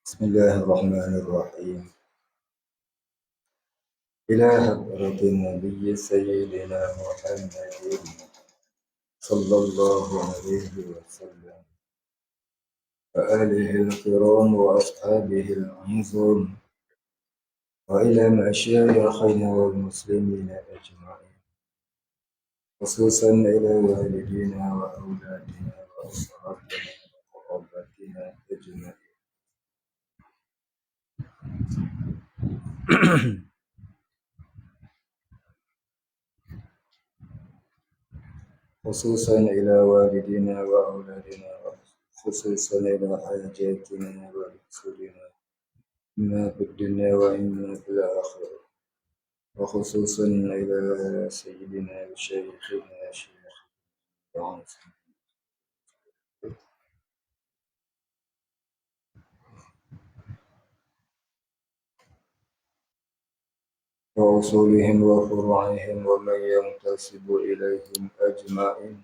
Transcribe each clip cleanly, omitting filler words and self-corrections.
بسم الله الرحمن الرحيم. إلى حضرة النبي سيدنا محمد صلى الله عليه وسلم وآله الكرام وأصحابه العظام وإلى مشايخنا والمسلمين أجمعين، خصوصا إلى والدينا وأولادنا وأصحابنا وقرابتنا أجمعين. خصوصا إلى والدينا وأولادنا خصوصا إلى حاجاتنا ورسولنا إما في الدنيا وإما في الآخرة، وخصوصا إلى سيدنا وشيخنا شيخ العاصم وأصولهم وفروعهم ومن ينتسب إليهم أجمعين.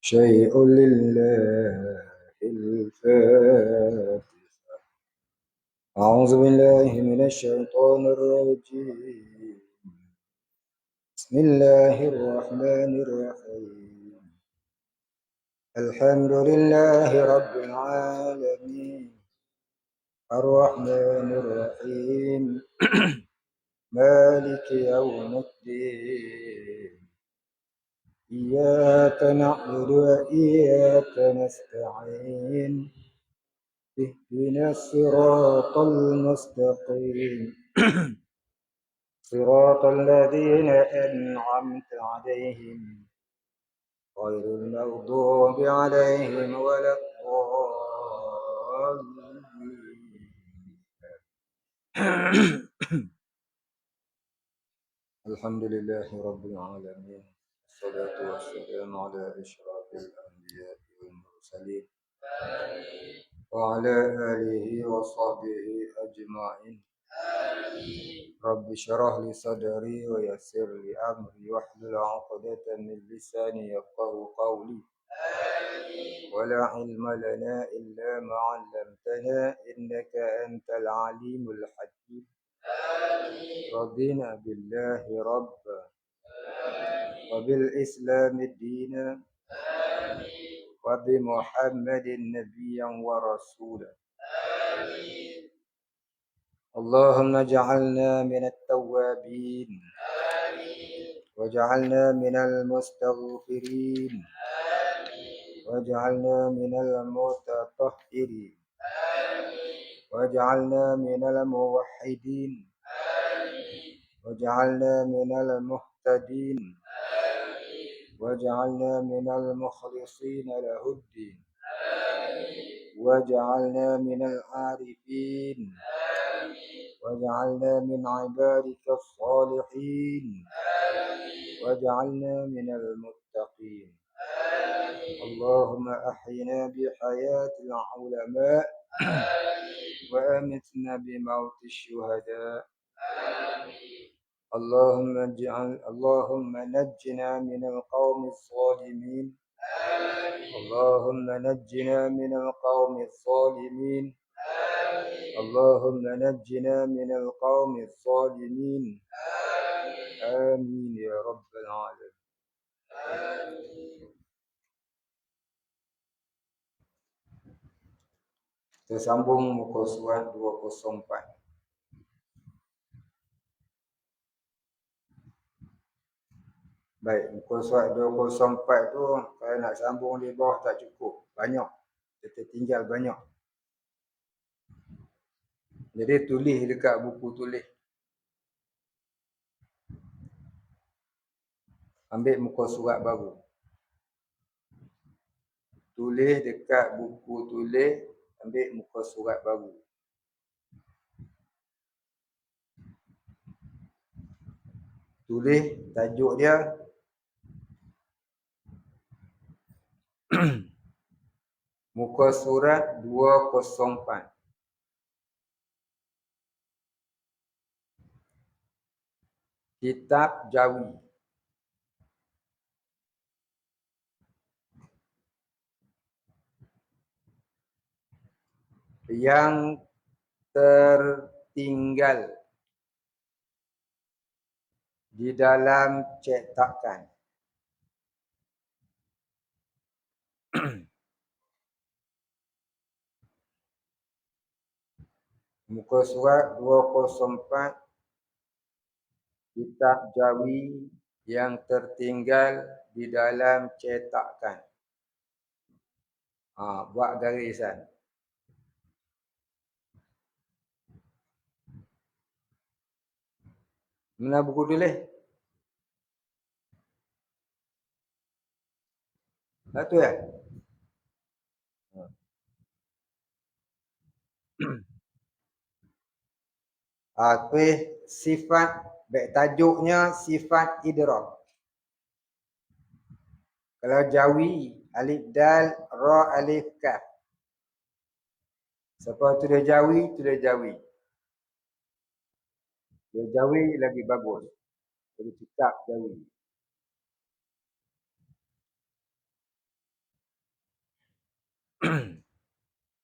شيء لله الفاتحة. أعوذ بالله من الشيطان الرجيم. بسم الله الرحمن الرحيم. الحمد لله رب العالمين الرحمن الرحيم مالك يوم الدين. إياك نعبد وإياك نستعين. اهدنا الصراط المستقيم صراط الذين أنعمت عليهم غير المغضوب عليهم ولا الضالين. الحمد لله رب العالمين، والصلاة والسلام على أشرف الأنبياء والمرسلين وعلى آله وصحبه أجمعين. رب اشرح لي صدري ويسر لي أمري واحلل عقدة من لساني يفقه قولي. ولا علم لنا إلا ما علمتنا إنك أنت العليم الحكيم. رضينا بالله ربا وبالإسلام دينا وبمحمد نبيا ورسولا. اللهم اجعلنا من التوابين واجعلنا من المستغفرين واجعلنا من المتطهرين واجعلنا من الموحدين واجعلنا من المهتدين واجعلنا من المخلصين له الدين واجعلنا من العارفين واجعلنا من عبادك الصالحين واجعلنا من المتقين. اللهم أحينا بحياة العلماء وأمتنا بموت الشهداء. اللهم نجنا من القوم الظالمين. اللهم نجنا من القوم الظالمين. اللهم نجنا من القوم الظالمين. آمين يا رب العالمين. Kita sambung muka surat 204. Baik, muka surat 204 tu kalau nak sambung di bawah tak cukup, banyak. Kita tinggal banyak. Jadi tulis dekat buku tulis. Ambil muka surat baru. Tulis dekat buku tulis, ambil muka surat baru. Tulis tajuk dia muka surat 204. Kitab Jawi. Yang tertinggal di dalam cetakan. Muka surat 204, kitab Jawi yang tertinggal di dalam cetakan. Buat garisan. Mana buku tulis? Satu ya? Sifat, tajuknya sifat idrak. Kalau Jawi, alif dal, ra alif kaf. Siapa tulis Jawi, tulis Jawi. Tulis Jawi lagi bagus. Tulis kitab Jawi.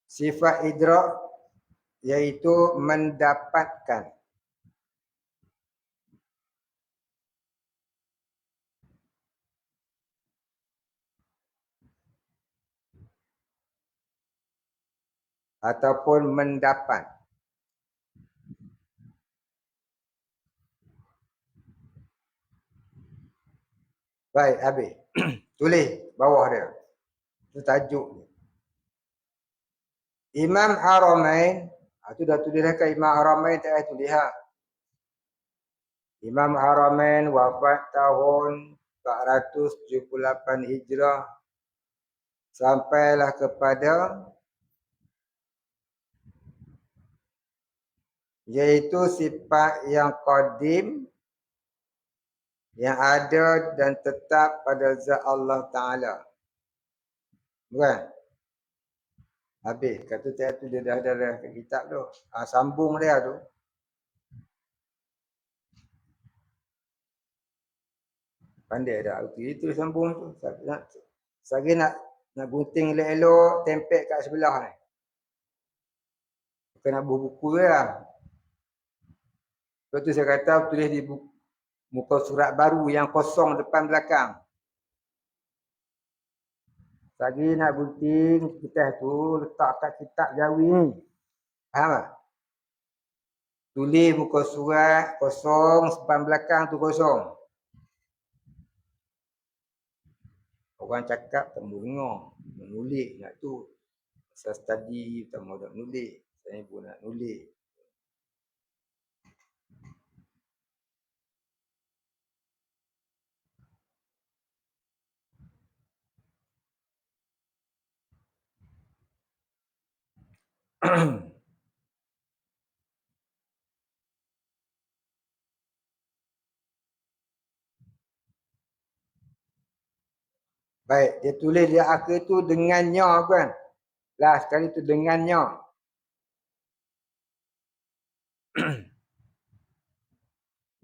Sifat idrak iaitu mendapatkan. Ataupun mendapat. Baik, habis. Tulis bawah dia. Itu tajuk dia. Imam Haramain, itu dah tulis dekat Imam Haramain, tak payah tulis. Imam Haramain wafat tahun 478 Hijrah. Sampailah kepada iaitu sifat yang qadim, yang ada dan tetap pada zat Allah Ta'ala. Bukan? Habis. Kata tu dia dah ada kat kitab tu. Sambung dia tu. Pandai dah. Itu sambung tu. Saya nak gunting elok-elok, tempel kat sebelah ni. Bukan nak buku dia lah. Lepas tu saya kata tulis di muka surat baru yang kosong depan belakang. Lagi nak gunting kertas tu letak kat kitab Jawi ni. Faham tak? Tulis muka surat kosong, depan belakang tu kosong. Orang cakap tak mau dengar. Menulis nak tu. Saya study tak mau nak nulis. Saya pun nak nulis. Baik, dia tulis di akhir tu dengannya kan. Last sekali tu dengannya.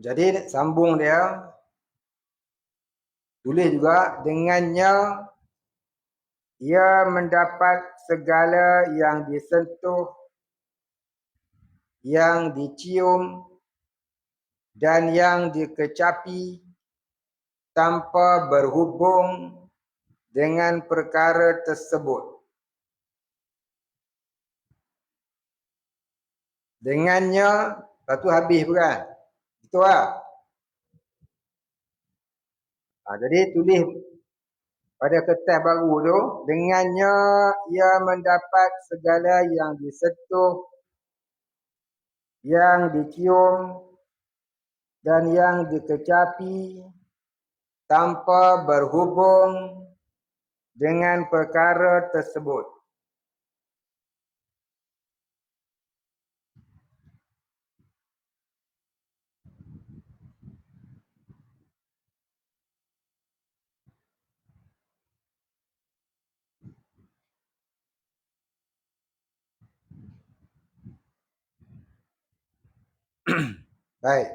Jadi sambung dia. Tulis juga dengannya ia mendapat segala yang disentuh, yang dicium dan yang dikecapi tanpa berhubung dengan perkara tersebut. Dengannya, lepas tu habis bukan? Itu lah. Jadi tulis pada kertas baru tu, dengannya ia mendapat segala yang disentuh, yang dicium dan yang dikecapi tanpa berhubung dengan perkara tersebut. Baik.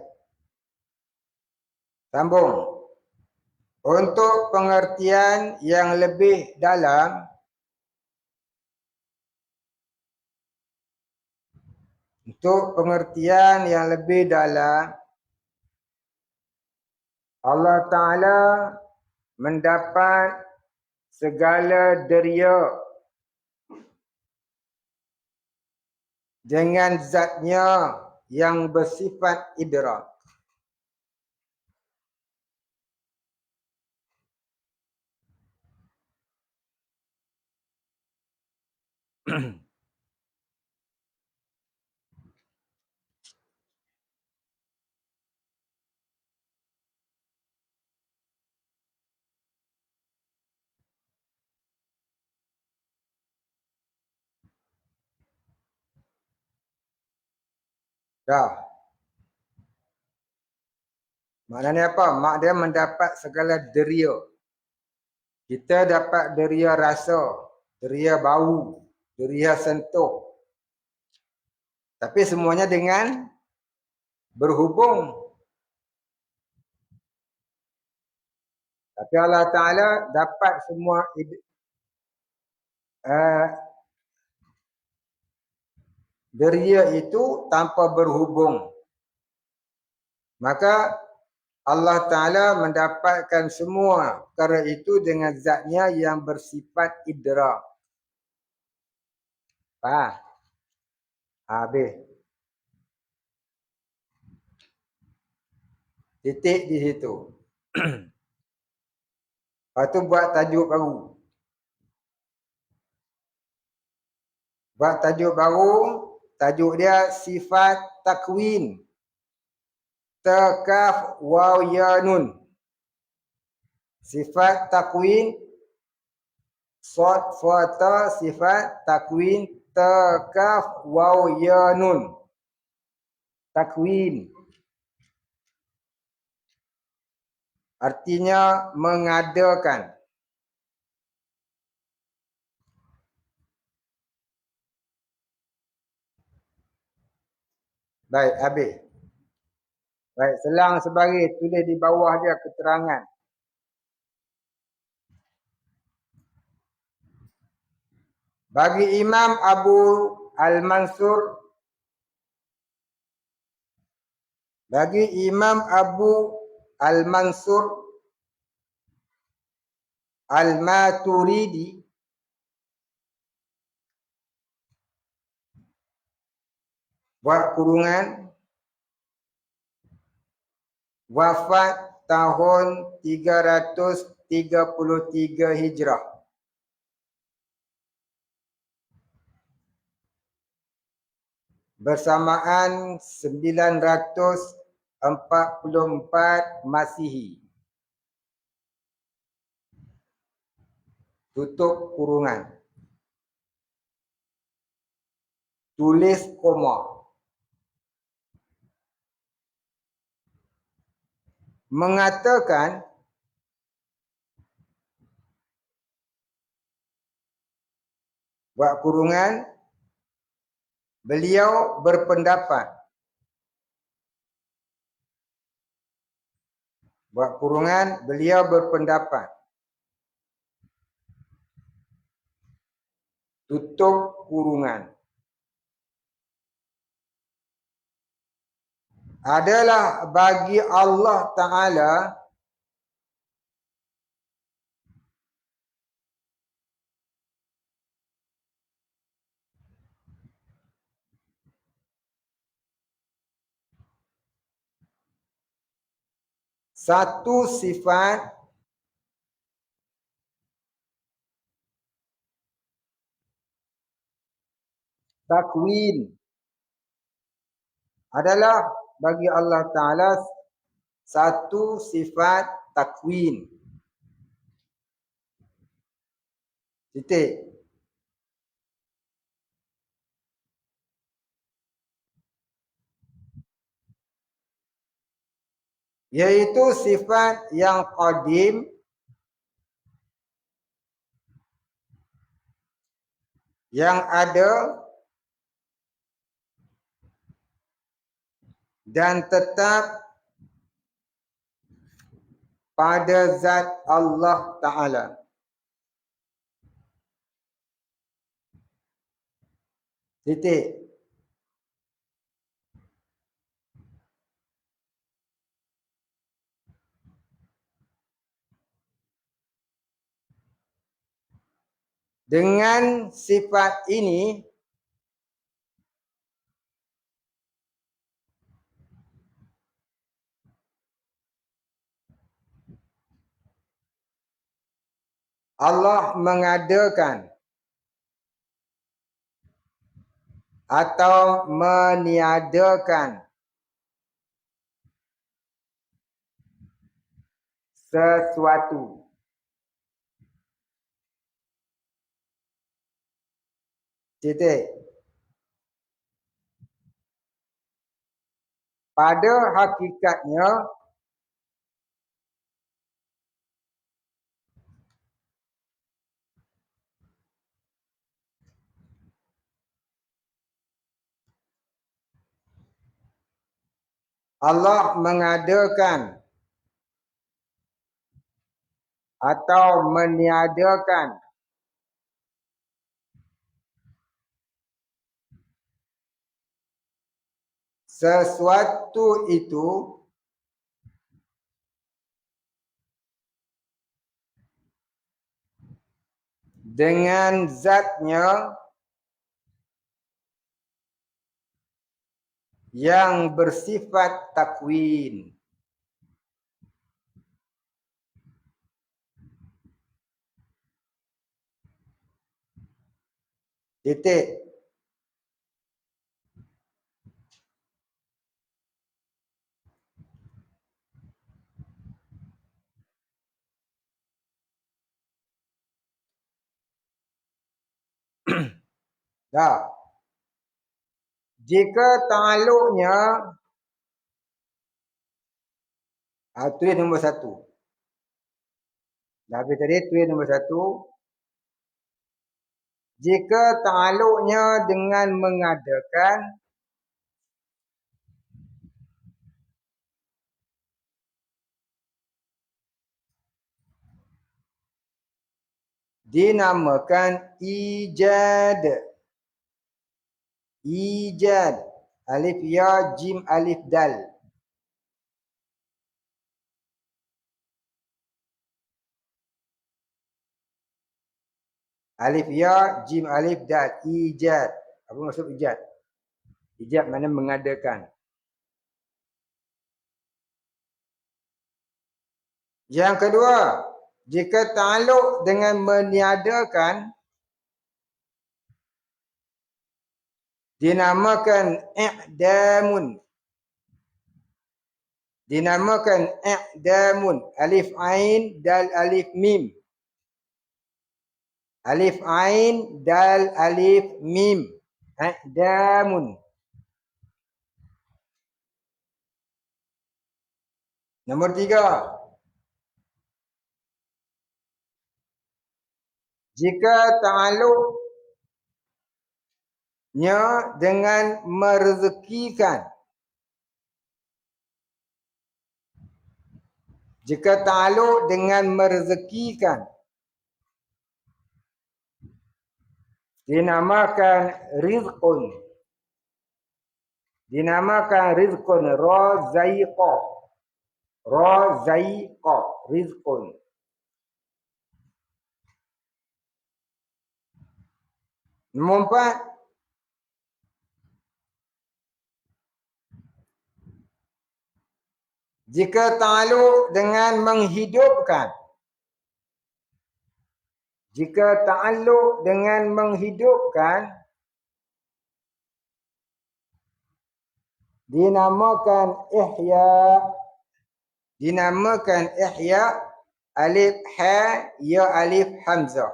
Sambung. Untuk pengertian yang lebih dalam, Untuk pengertian yang lebih dalam, Allah Ta'ala mendapat segala deria dengan zatnya yang bersifat idrak. Dah. Maknanya apa? Mak dia mendapat segala deria. Kita dapat deria rasa, deria bau, deria sentuh. Tapi semuanya dengan berhubung. Tapi Allah Ta'ala dapat semua deria itu tanpa berhubung. Maka Allah Ta'ala mendapatkan semua perkara itu dengan zatnya yang bersifat idrak. Faham? Habis. Titik di situ. Lepas tu buat tajuk baru. Buat tajuk baru. Tajuk dia sifat takwin. Takaf waw ya nun. Sifat takwin. Sod fata sifat takwin. Takaf waw ya nun. Takwin. Artinya mengadakan. Baik, habis. Baik, selang sebaris tulis di bawah dia keterangan. Bagi Imam Abu Al-Mansur, bagi Imam Abu Al-Mansur Al-Maturidi, buat kurungan, wafat tahun 333 Hijrah. Bersamaan 944 Masihi. Tutup kurungan. Tulis koma. Mengatakan buat kurungan, beliau berpendapat, buat kurungan, beliau berpendapat, tutup kurungan, adalah bagi Allah Ta'ala satu sifat takwin. Adalah bagi Allah Ta'ala satu sifat takwin. Titik. Yaitu sifat yang qadim, yang ada dan tetap pada zat Allah Ta'ala. Titik. Dengan sifat ini Allah mengadakan atau meniadakan sesuatu. Titik. Pada hakikatnya Allah mengadakan atau meniadakan sesuatu itu dengan zatnya yang bersifat takwin. Titik. Dah. Jika ta'aluknya tulis nombor 1. Dah habis tadi tulis nombor 1. Jika ta'aluknya dengan mengadakan dinamakan ijad. Ijad. Alif ya, jim, alif, dal. Alif ya, jim, alif, dal. Ijad. Apa maksud ijad? Ijad mana mengadakan. Yang kedua, jika ta'aluk dengan meniadakan dinamakan i'damun. Dinamakan i'damun. Alif ain, dal, alif, mim. Alif ain, dal, alif, mim. I'damun. Nombor 3. Jika ta'aluknya dengan merezekikan. Jika ta'aluk dengan merezekikan. Dinamakan rizqun. Dinamakan rizqun. Razaiqa. Razaiqa. Rizqun. Nombor 4. Jika ta'aluk dengan menghidupkan. Jika ta'aluk dengan menghidupkan. Dinamakan ihya. Dinamakan ihya. Alif ha, ya alif hamzah.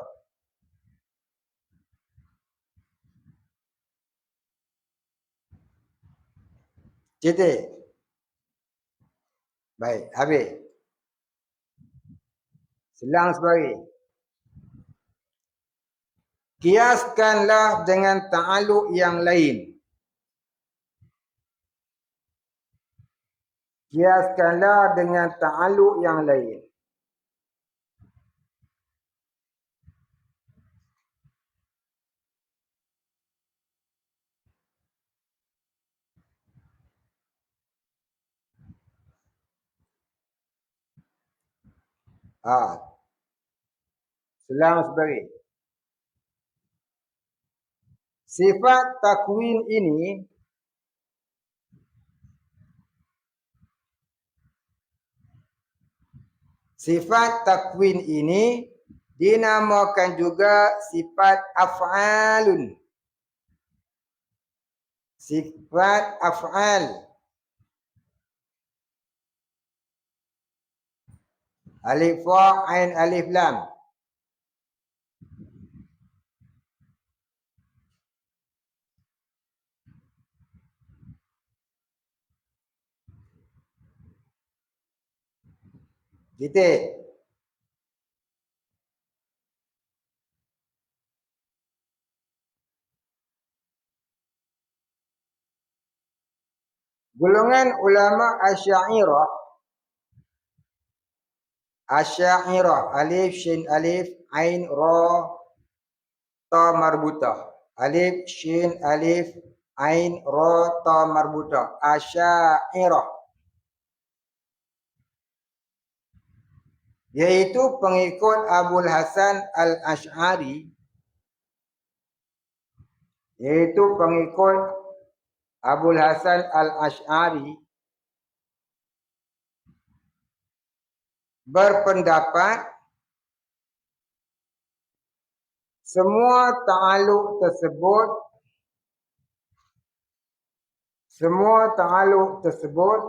Titik. Baik, habis. Selang sebari. Kiaskanlah dengan ta'aluk yang lain. Kiaskanlah dengan ta'aluk yang lain. Selang sebari. Sifat takwin ini dinamakan juga sifat af'alun. Sifat af'al. Alif fa ain alif lam. Titik. Golongan ulama Asy'ariyah, alif shin alif ain ra ta marbutah. Alif shin alif ain ra ta marbutah. Asy'ariyah, yaitu pengikut Abul Hasan Al-Asy'ari, berpendapat semua ta'alluq tersebut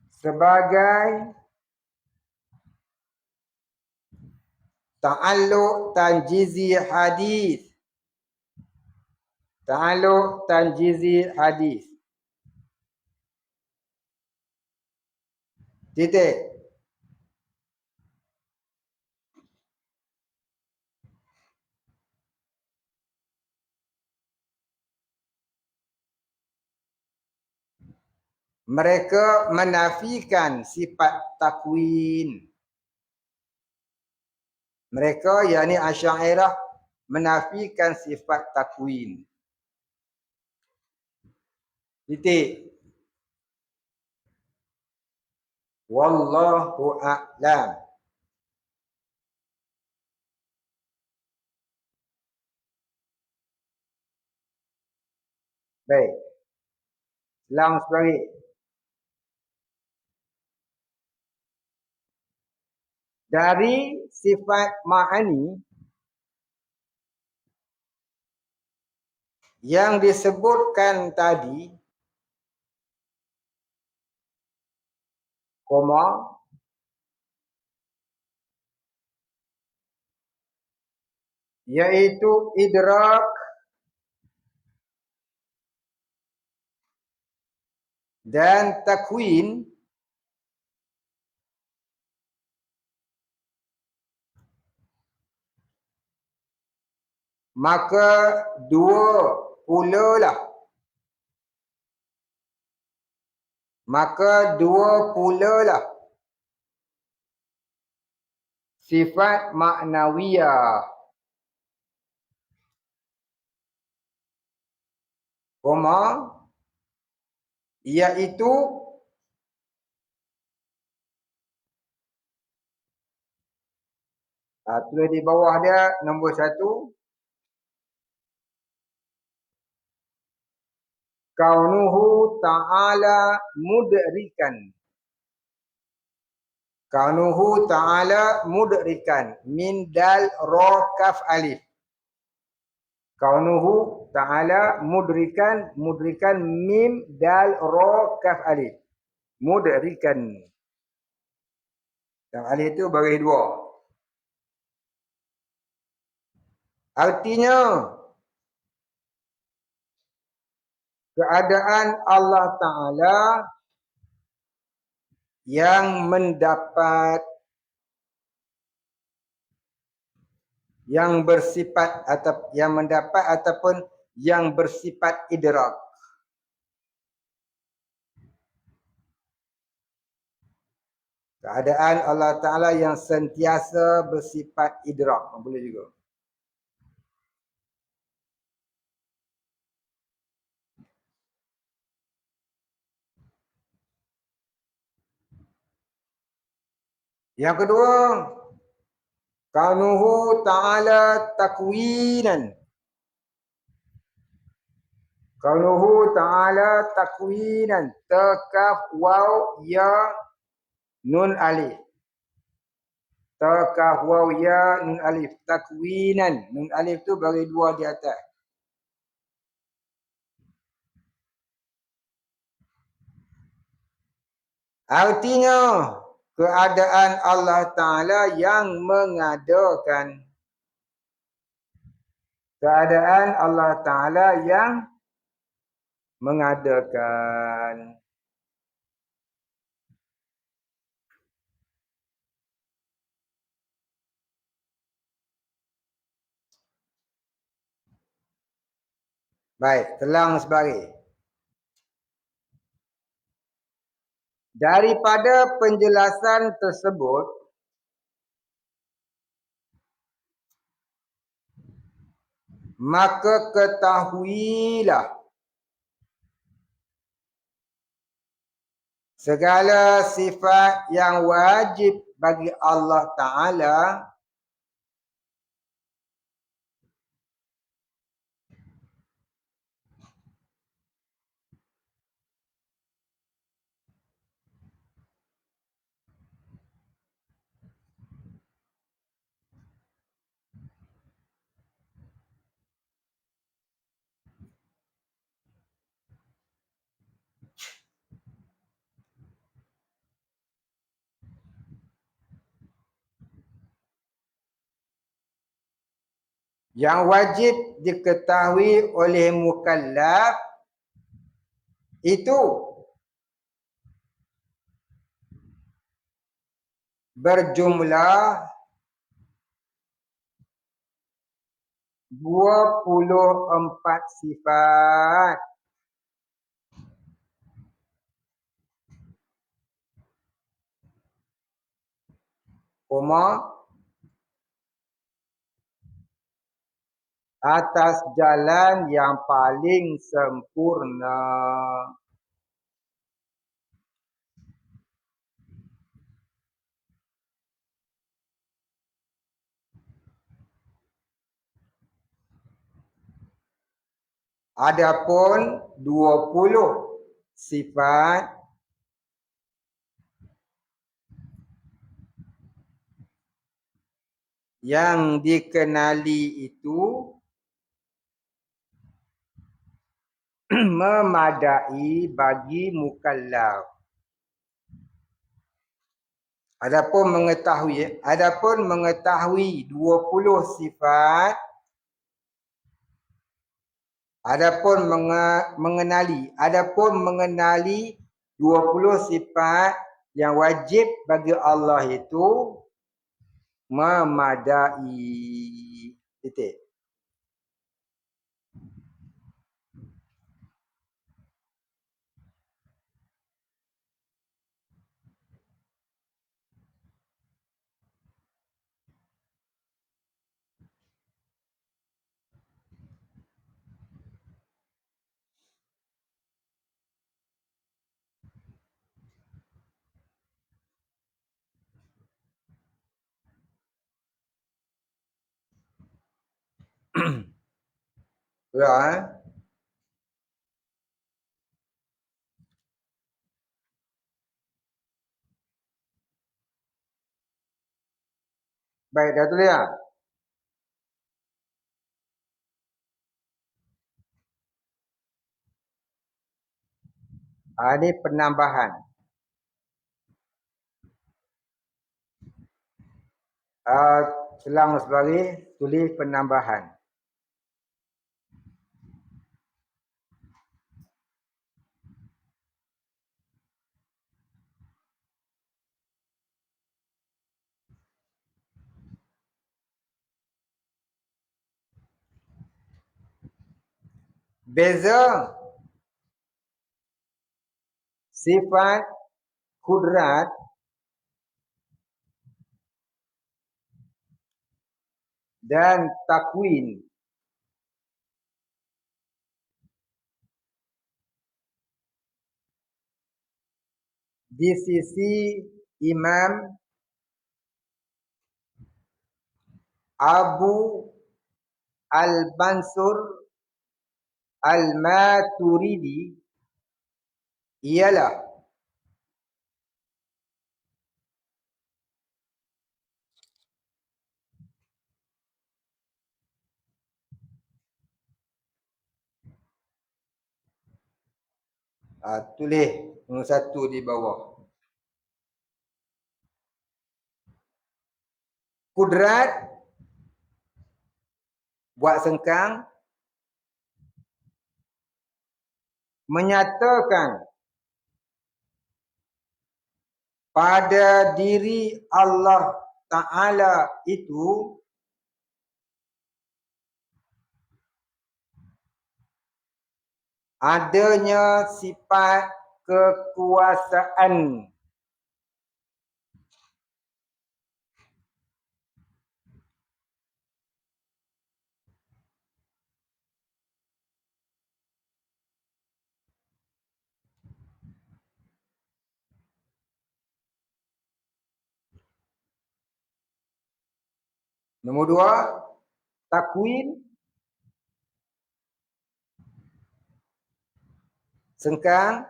sebagai ta'alluq tanjizi hadis. Titik. Mereka menafikan sifat takwin. Mereka, yakni Asy'ariyah, menafikan sifat takwin. Titik. Wallahu a'lam. Baik. Selang sebalik. Dari sifat ma'ani yang disebutkan tadi, yaitu idrak dan takwin, maka dua pula lah sifat maknawiyah, iaitu tulis di bawah dia nombor 1, kaunuhu ta'ala mudrikan min dal ra kaf alif. Kaunuhu ta'ala mudrikan mim dal ra kaf alif. Mudrikan. Kaf alif itu baris 2. Artinya keadaan Allah Ta'ala yang mendapat, yang bersifat atau yang mendapat ataupun yang bersifat idrak. Keadaan Allah Ta'ala yang sentiasa bersifat idrak. Boleh juga. Yang kedua, kaunuhu ta'ala takwinan. Qauluhu ta'ala takwinan. Kaf waw ya nun alif. Kaf waw ya nun alif. Takwinan. Nun alif tu bagi dua di atas. Artinya keadaan Allah Ta'ala yang mengadakan. Keadaan Allah Ta'ala yang mengadakan. Baik, telang sebaris. Daripada penjelasan tersebut, maka ketahuilah segala sifat yang wajib bagi Allah Ta'ala yang wajib diketahui oleh mukallaf itu berjumlah 24 sifat. Koma atas jalan yang paling sempurna. Adapun 20 sifat yang dikenali itu memadai bagi mukallaf. Adapun mengetahui 20 sifat, adapun mengenali 20 sifat yang wajib bagi Allah itu memadai. Titik. Ya, baik, dah tulis ya. Ini penambahan. Selang sebagai tulis penambahan. Beza sifat kudrat dan takwin. Di sisi Imam Abu Al-Mansur Al-Maturidi ialah tulis nombor satu di bawah. Kudrat buat sengkang menyatakan pada diri Allah Ta'ala itu adanya sifat kekuasaan. Nombor dua, takwin sengkang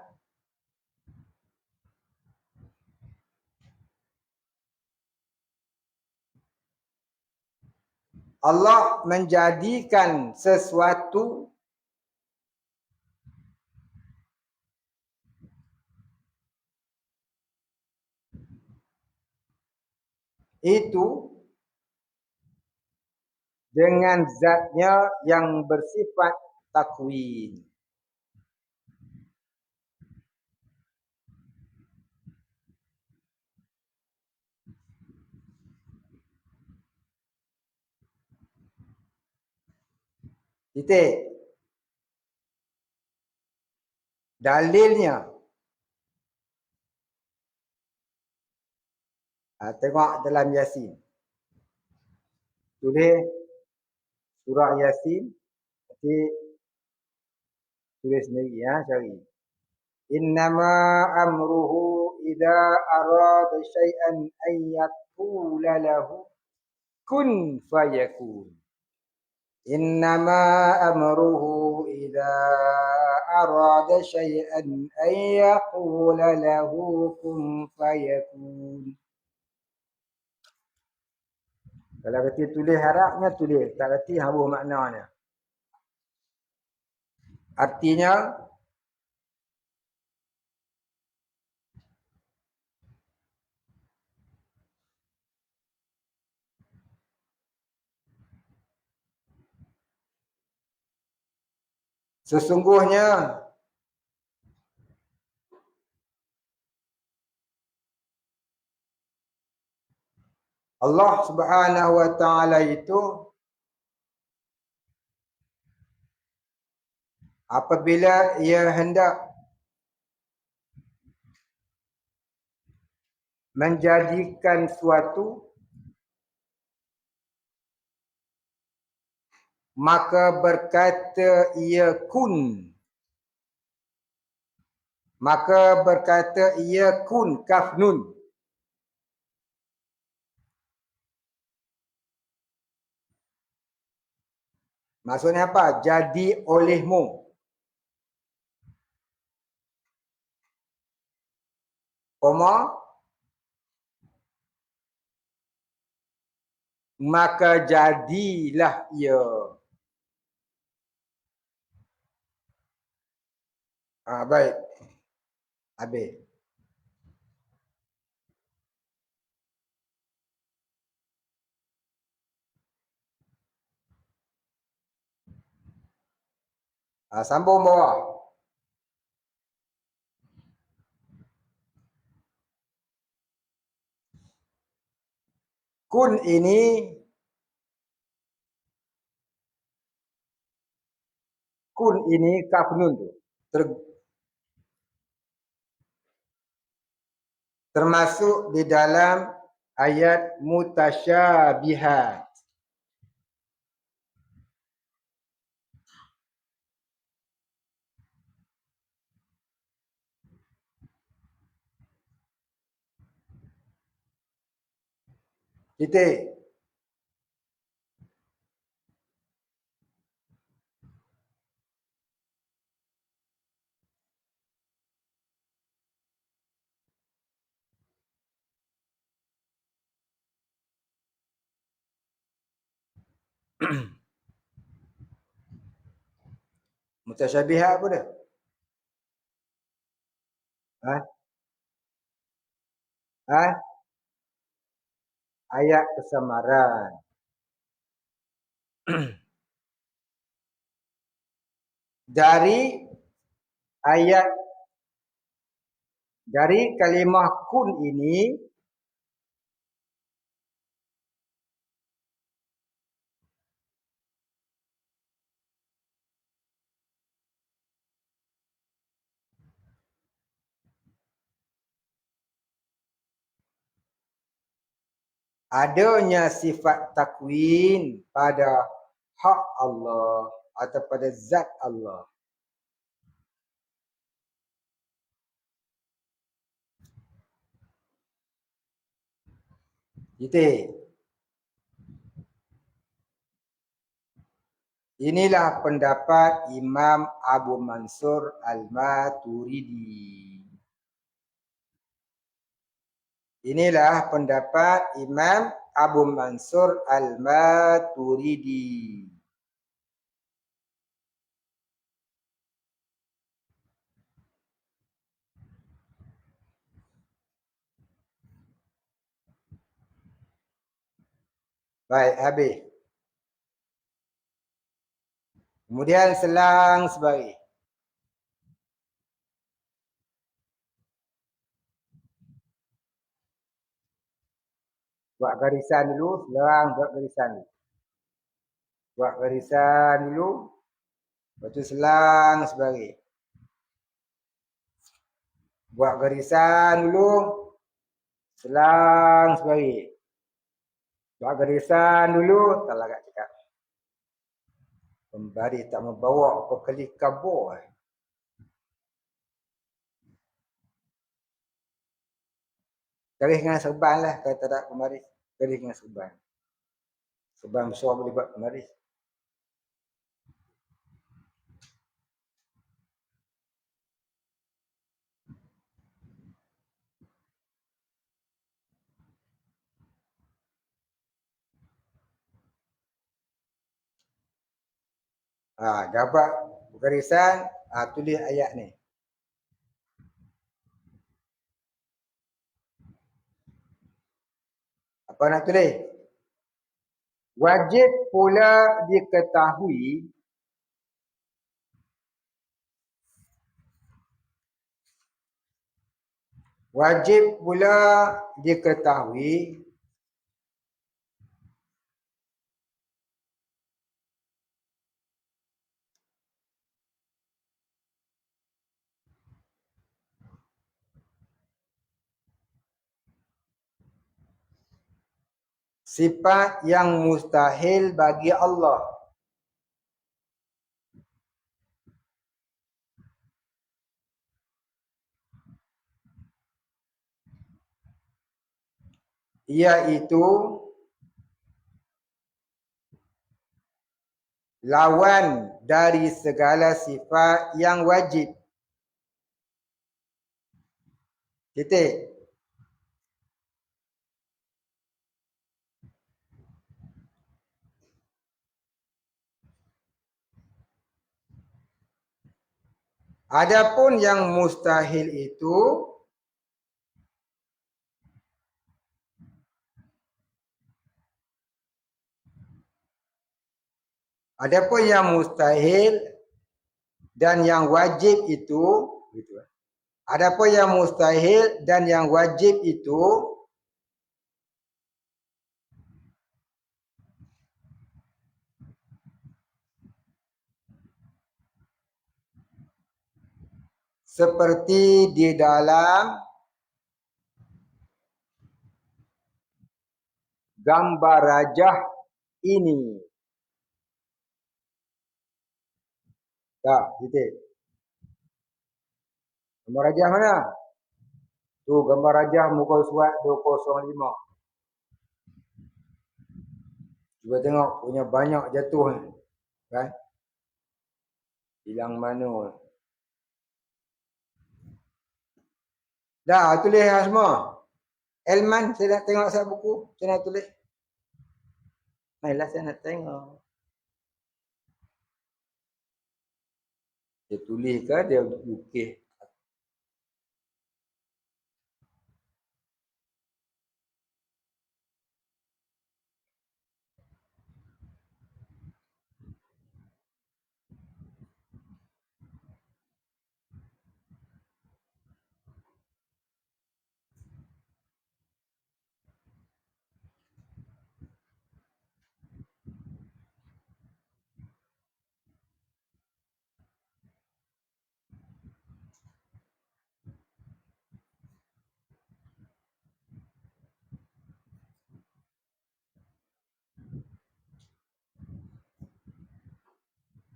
Allah menjadikan sesuatu itu dengan zatnya yang bersifat takwin. Titik. Dalilnya. Tengok dalam Yasin. Tulis surah Yasin. Nanti tulis sendiri ya, cari. Innama amruhu idza arada syai'an an yaqula lahu kun fayakun. Innama amruhu idza arada syai'an an yaqula lahu kun fayakun. Kalau kata tulis harapnya tulis, tak kata habuh maknanya. Artinya sesungguhnya Allah Subhanahu wa taala itu apabila ia hendak menjadikan suatu, maka berkata ia kun. Maka berkata ia kun, kaf nun. Maksudnya apa? Jadi olehmu. Koma. Maka jadilah ia. Baik. Habis. Sambung bawah. Kun ini kaf nun tu. Termasuk di dalam ayat mutasyabihat. Titik. Mutasyabihat apa dia? Ha? Ha? Ayat kesamaran. Dari ayat dari kalimah kun ini adanya sifat takwin pada hak Allah atau pada zat Allah. Titik. Inilah pendapat Imam Abu Mansur Al-Maturidi. Inilah pendapat Imam Abu Mansur Al-Maturidi. Baik, habis. Kemudian selang sebaris. Buat garisan dulu, selang buat garisan dulu. Buat garisan dulu, lepas tu selang sebaris. Buat garisan dulu, selang sebaris. Buat garisan dulu, tak lagak cakap. Pembari tak membawa apa kali kabur. Garis dengan serban lah, kalau tak ada pembaris. Garis dengan serban. Serban besar boleh buat pembaris. Dapat garisan, tulis ayat ni. Apa nak tulis? Wajib pula diketahui sifat yang mustahil bagi Allah. Iaitu lawan dari segala sifat yang wajib. Titik. Adapun yang mustahil itu dan yang wajib itu seperti di dalam gambar rajah ini. Titik. Gambar rajah mana? Tu gambar rajah muka surat 205. Cuba tengok, punya banyak jatuh ni. Kan? Hilang mana? Dah, tulis semua. Elman, saya nak tengok saya buku. Saya nak tulis. Mainlah saya nak tengok. Dia tulis ke dia lukis.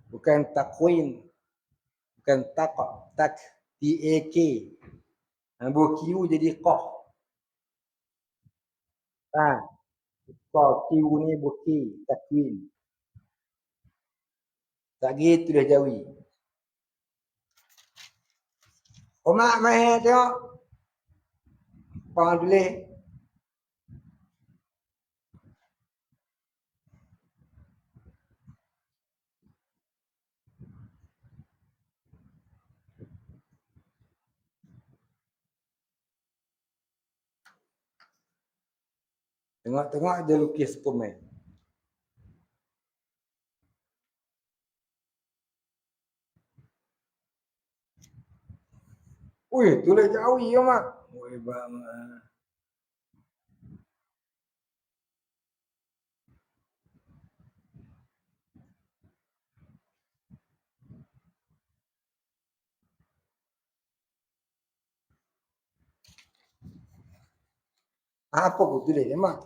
Bukan takwin. Bukan tak. T-A-K. Buah Q jadi qah. Qah Q ni buah K. Takwin. Tak gitu dah Jawi. Mak mai tengok. Pang tulis. Tengok-tengok dia lukis Superman. Ui, tulis Jawi ya mak. Ui bang. Apa aku tulis ya mak?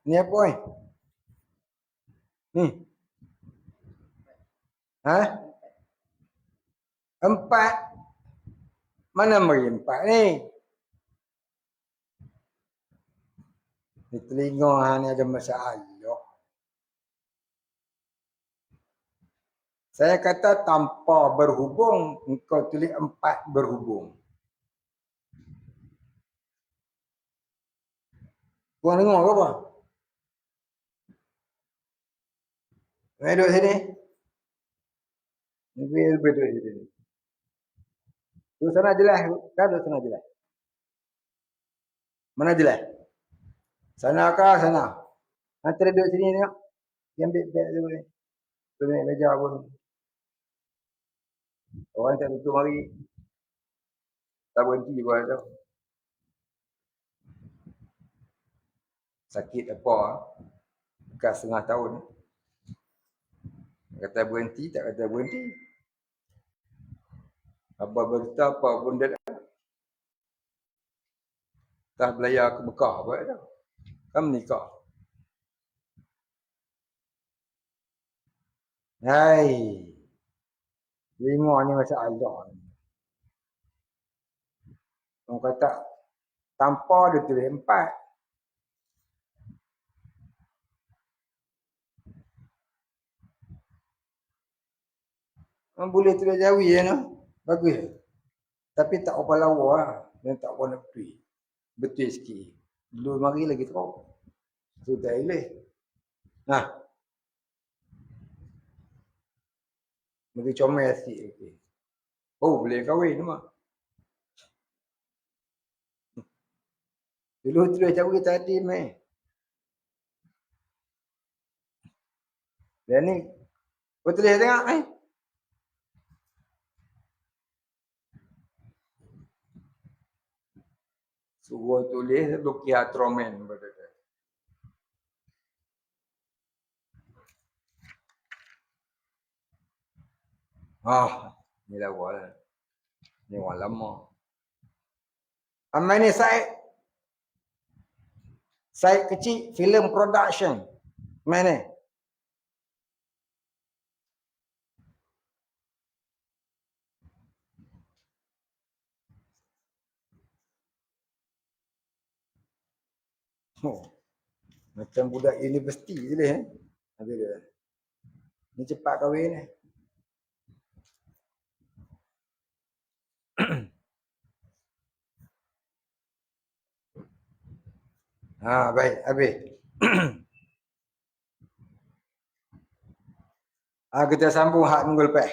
Ni apa ni? Ni. Ha? 4. Mana meri 4 ni? Ni telinga ni ada masalah. Saya kata tanpa berhubung, engkau tulis 4 berhubung. Kau dengar ke apa? Mari duduk sini. Lebih duduk sini. Duduk sana jelas. Kan duduk sana jelas. Mana jelas? Sana kah sana? Nanti duduk sini tengok. Dia ambil beg tu boleh. Tu naik meja pun. Orang tak tutup mari. Tak berhenti buat tu. Sakit apa? Dekat setengah tahun. Kata berhenti, tak kata berhenti. Apa berita apa pun dia dah. Tak belayar ke Mekah apa dah. Kan menikah. Hai. Lima ni masalah ni. Orang kata tanpa dia tulis 4. Orang boleh tulis Jawi ya no. Bagus. Tapi tak apa lawa lah. Dan tak apa nak pergi. Betul sikit. Dulu mari lagi teruk. Tu tak boleh. Nah. Mari comel sikit. Okay. Oh boleh kahwin tu mak. Dulu tulis Jawi tadi meh. Dan ni. Kau tulis tengok eh. Suruh tulis Luki Atromen. Ni lawa lah. Ni orang lama. Amal ni Said kecil film production. Mana? Oh. Macam budak universiti je dia. Habis dia. Ni cepat kahwin ni. Baik. Habis. Kita sambung hak minggu lepas.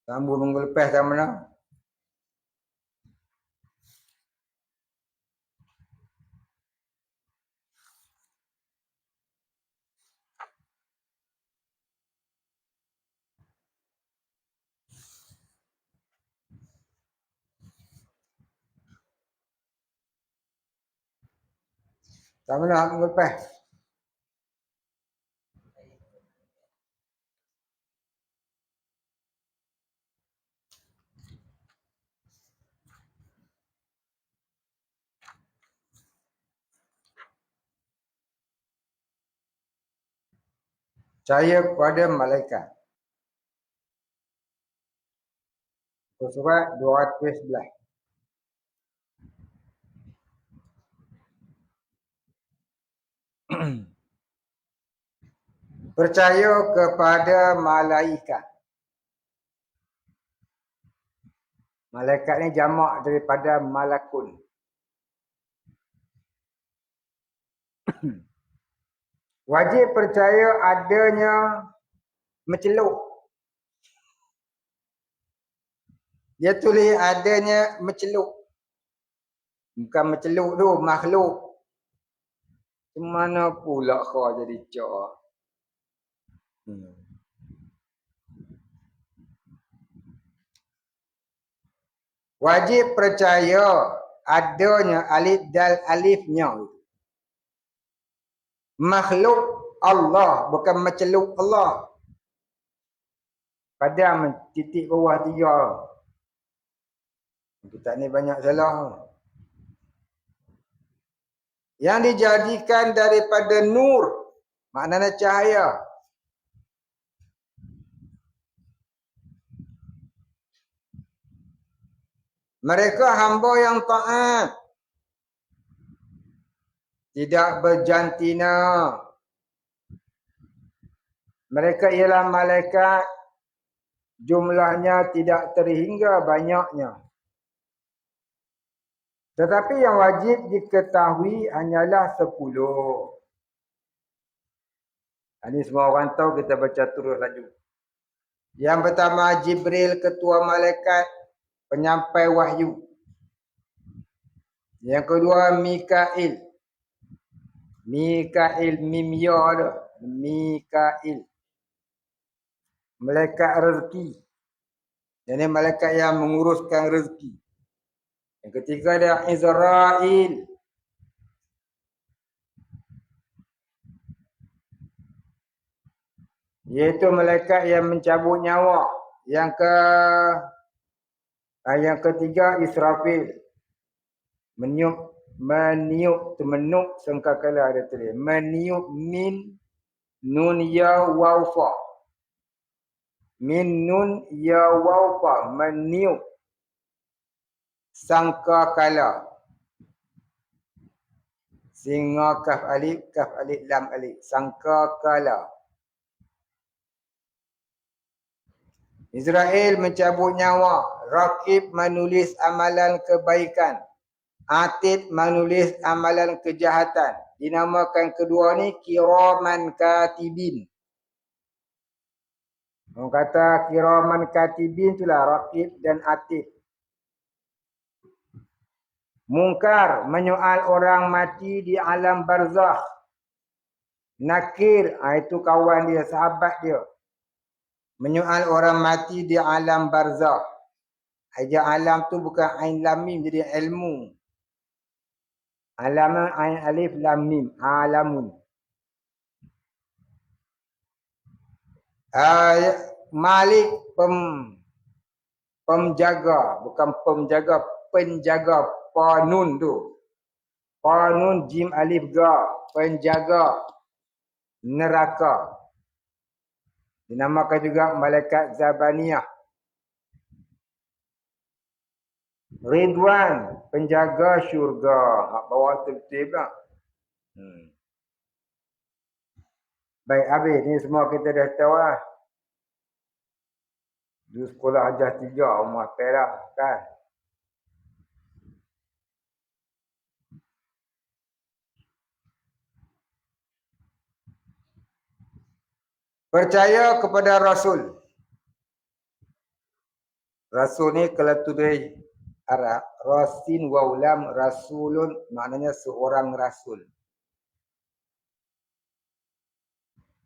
Sambung minggu lepas tak mana? Tak mana hak minggu lepas? Percaya kepada malaikat. Surat 211. Percaya kepada malaikat. Malaikat ni jamak daripada malakun. Wajib percaya adanya menceluk. Dia tulis adanya menceluk. Bukan menceluk tu, makhluk. Mana pula kau jadi cak? Wajib percaya adanya alif dal alifnya. Makhluk Allah, bukan menceluk Allah. Padam titik bawah 3. Kita ni banyak salah. Yang dijadikan daripada nur, maknanya cahaya. Mereka hamba yang taat. Tidak berjantina. Mereka ialah malaikat. Jumlahnya tidak terhingga banyaknya. Tetapi yang wajib diketahui hanyalah 10. Ini semua orang tahu, kita baca terus laju. Yang pertama Jibril, ketua malaikat, penyampai wahyu. Yang kedua Mikail. Mikail, mim ya ada. Mikail. Malaikat rezeki. Jadi malaikat yang menguruskan rezeki. Yang ketiga ada Israel. Iaitu malaikat yang mencabut nyawa. Yang ketiga Israfil. Meniup sangkakala ada tulis. Meniup min nun ya waw fa. Min nun ya waw fa. Meniup sangkakala. Singa kaf alif lam alif. Sangkakala. Israel mencabut nyawa. Rakib menulis amalan kebaikan. Atid menulis amalan kejahatan. Dinamakan kedua ni kiraman katibin. Orang kata kiraman katibin itulah Rakib dan Atid. Mungkar menyoal orang mati di alam barzakh. Nakir, itu kawan dia, sahabat dia. Menyoal orang mati di alam barzakh. Aja alam tu bukan ain lam mim, jadi ilmu. Alam ain alif lam mim, alamun. Malik pemjaga, bukan pemjaga, penjaga. Panun tu. Panun jim alif ga, penjaga neraka. Dinamakan juga malaikat Zabaniyah. Ridwan, penjaga syurga. Hak bawah tertib lah. Baik, habis. Ni semua kita dah tahu lah. Di sekolah ajar 3, Umar Perak kan. Percaya kepada Rasul. Rasul ni kalau tulis Arab, Rasin wa ulam Rasulun, maknanya seorang Rasul.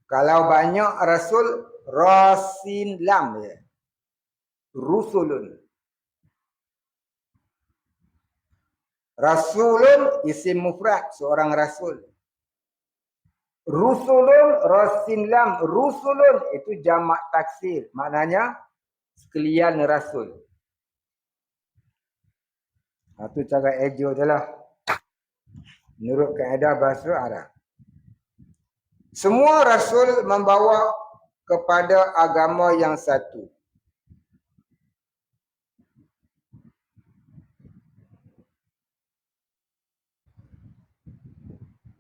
Kalau banyak Rasul, Rasin lam je. Rusulun. Rasulun isim mufrad, seorang Rasul. Rusulun, Rasin lam, Rusulun itu jamak taksir. Maknanya sekalian Rasul. Itu cara ejo je lah. Menurut kaedah bahasa Arab. Semua Rasul membawa kepada agama yang satu.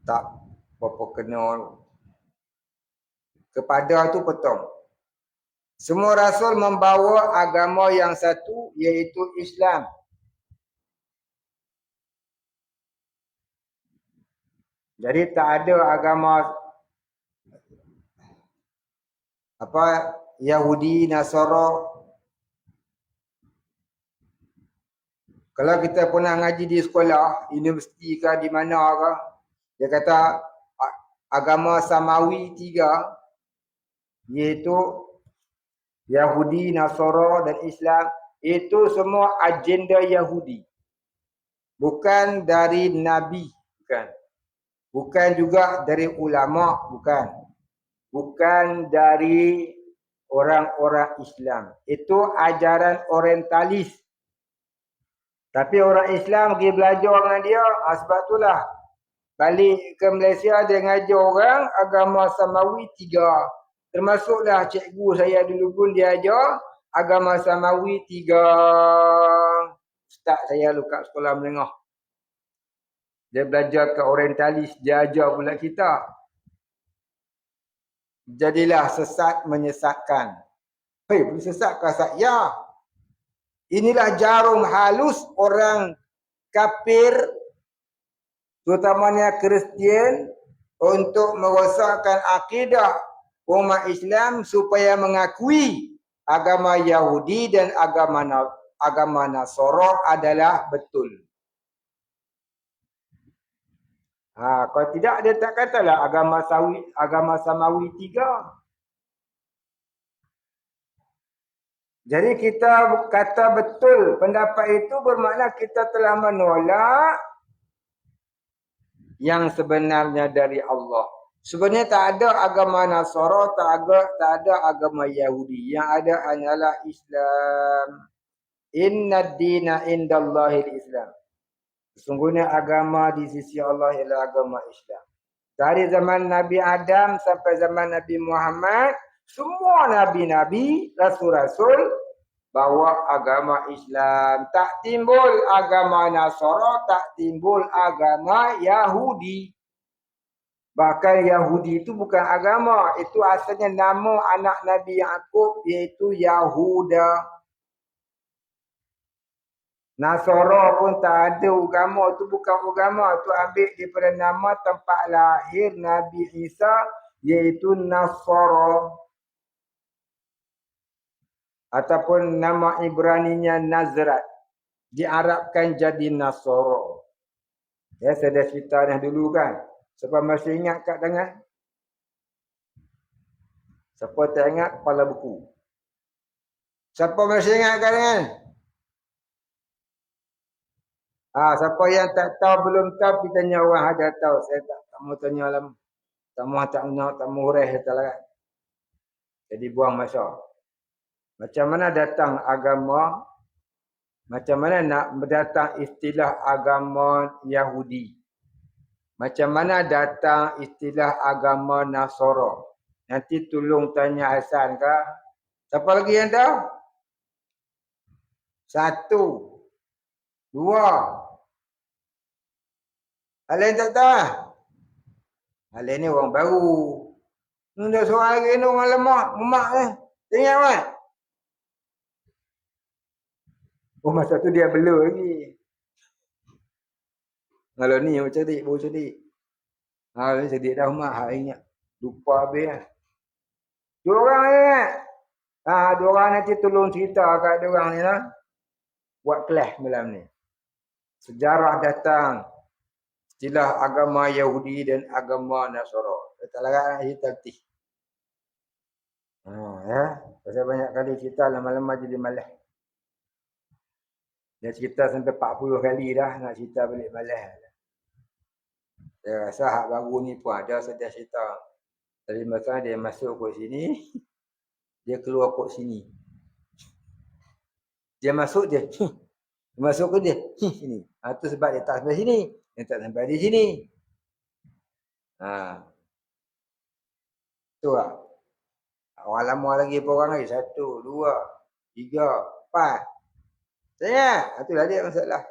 Tak berapa kena. Kepada tu petang. Semua Rasul membawa agama yang satu, iaitu Islam. Jadi tak ada agama Yahudi, Nasara. Kalau kita pernah ngaji di sekolah, universiti ke di mana ke, dia kata agama Samawi 3, iaitu Yahudi, Nasara dan Islam. Itu semua agenda Yahudi. Bukan dari Nabi. Bukan. Bukan juga dari ulama. Bukan. Bukan dari orang-orang Islam. Itu ajaran orientalis. Tapi orang Islam pergi belajar dengan dia. Sebab itulah balik ke Malaysia dia ngajar orang agama Samawi 3. Termasuklah cikgu saya dulu pun dia ajar agama Samawi 3. Ustaz saya luka sekolah menengah. Dia belajar ke orientalis, dia ajar pula kita. Jadilah sesat menyesatkan. Boleh sesat ke sesat? Ya. Inilah jarum halus orang kafir, terutamanya Kristian, untuk merosakkan akidah umat Islam supaya mengakui agama Yahudi dan agama Nasara adalah betul. Kalau tidak dia tak katalah agama Samawi 3. Jadi kita kata betul pendapat itu bermakna kita telah menolak yang sebenarnya dari Allah. Sebenarnya tak ada agama Nasara, tak ada agama Yahudi. Yang ada hanyalah Islam. Inna ad-dina indallahil Islam. Sesungguhnya agama di sisi Allah ialah agama Islam. Dari zaman Nabi Adam sampai zaman Nabi Muhammad, semua nabi-nabi, rasul-rasul bawa agama Islam. Tak timbul agama Nasara, tak timbul agama Yahudi. Bahkan Yahudi itu bukan agama. Itu asalnya nama anak Nabi Yaqub, iaitu Yahuda. Nasara pun tak ada agama. Itu bukan agama. Itu ambil daripada nama tempat lahir Nabi Isa, iaitu Nasara. Ataupun nama Ibraninya Nazrat. Diarabkan jadi Nasara. Ya, saya dah cerita dah dulu kan. Siapa masih ingat kat tangan? Siapa tak ingat, kepala buku. Siapa masih ingat kat tangan? Siapa yang tak tahu, belum tahu, kita tanya orang ada tahu. Saya tak mau tanya lama. Tak mau hureh kata lah. Jadi buang masa. Macam mana datang agama, macam mana nak datang istilah agama Yahudi? Macam mana datang istilah agama Nasara? Nanti tolong tanya Hasan ke? Siapa lagi yang tahu? 1, 2. Alain tak tahu? Alain ni orang baru. Ni dah seorang lagi ni orang lemak. Memak ni. Tengok kan? Masa tu dia belum lagi. Kalau ni yang cerdik, baru cerdik. Cerdik dah mak. Ingat. Lupa habis lah. Diorang ni kan. Diorang nanti tolong cerita kat diorang ni lah. Buat kelas malam ni. Sejarah datang. Istilah agama Yahudi dan agama Nasara. Tak larat nak cerita letih. Ya. Pasal banyak kali cerita lama-lama jadi malas. Dia cerita sampai 40 kali dah nak cerita balik malas. Saya rasa hak baru ni pun ada saja cerita. Tadi masa dia masuk kot sini, dia keluar kot sini. Dia masuk dia, masuk ke dia, sini. Itu sebab dia tak sampai sini. Dia tak sampai di sini. Tu lah. Orang lama lagi pun orang lagi. 1, 2, 3, 4. Saya, itulah dia masalah.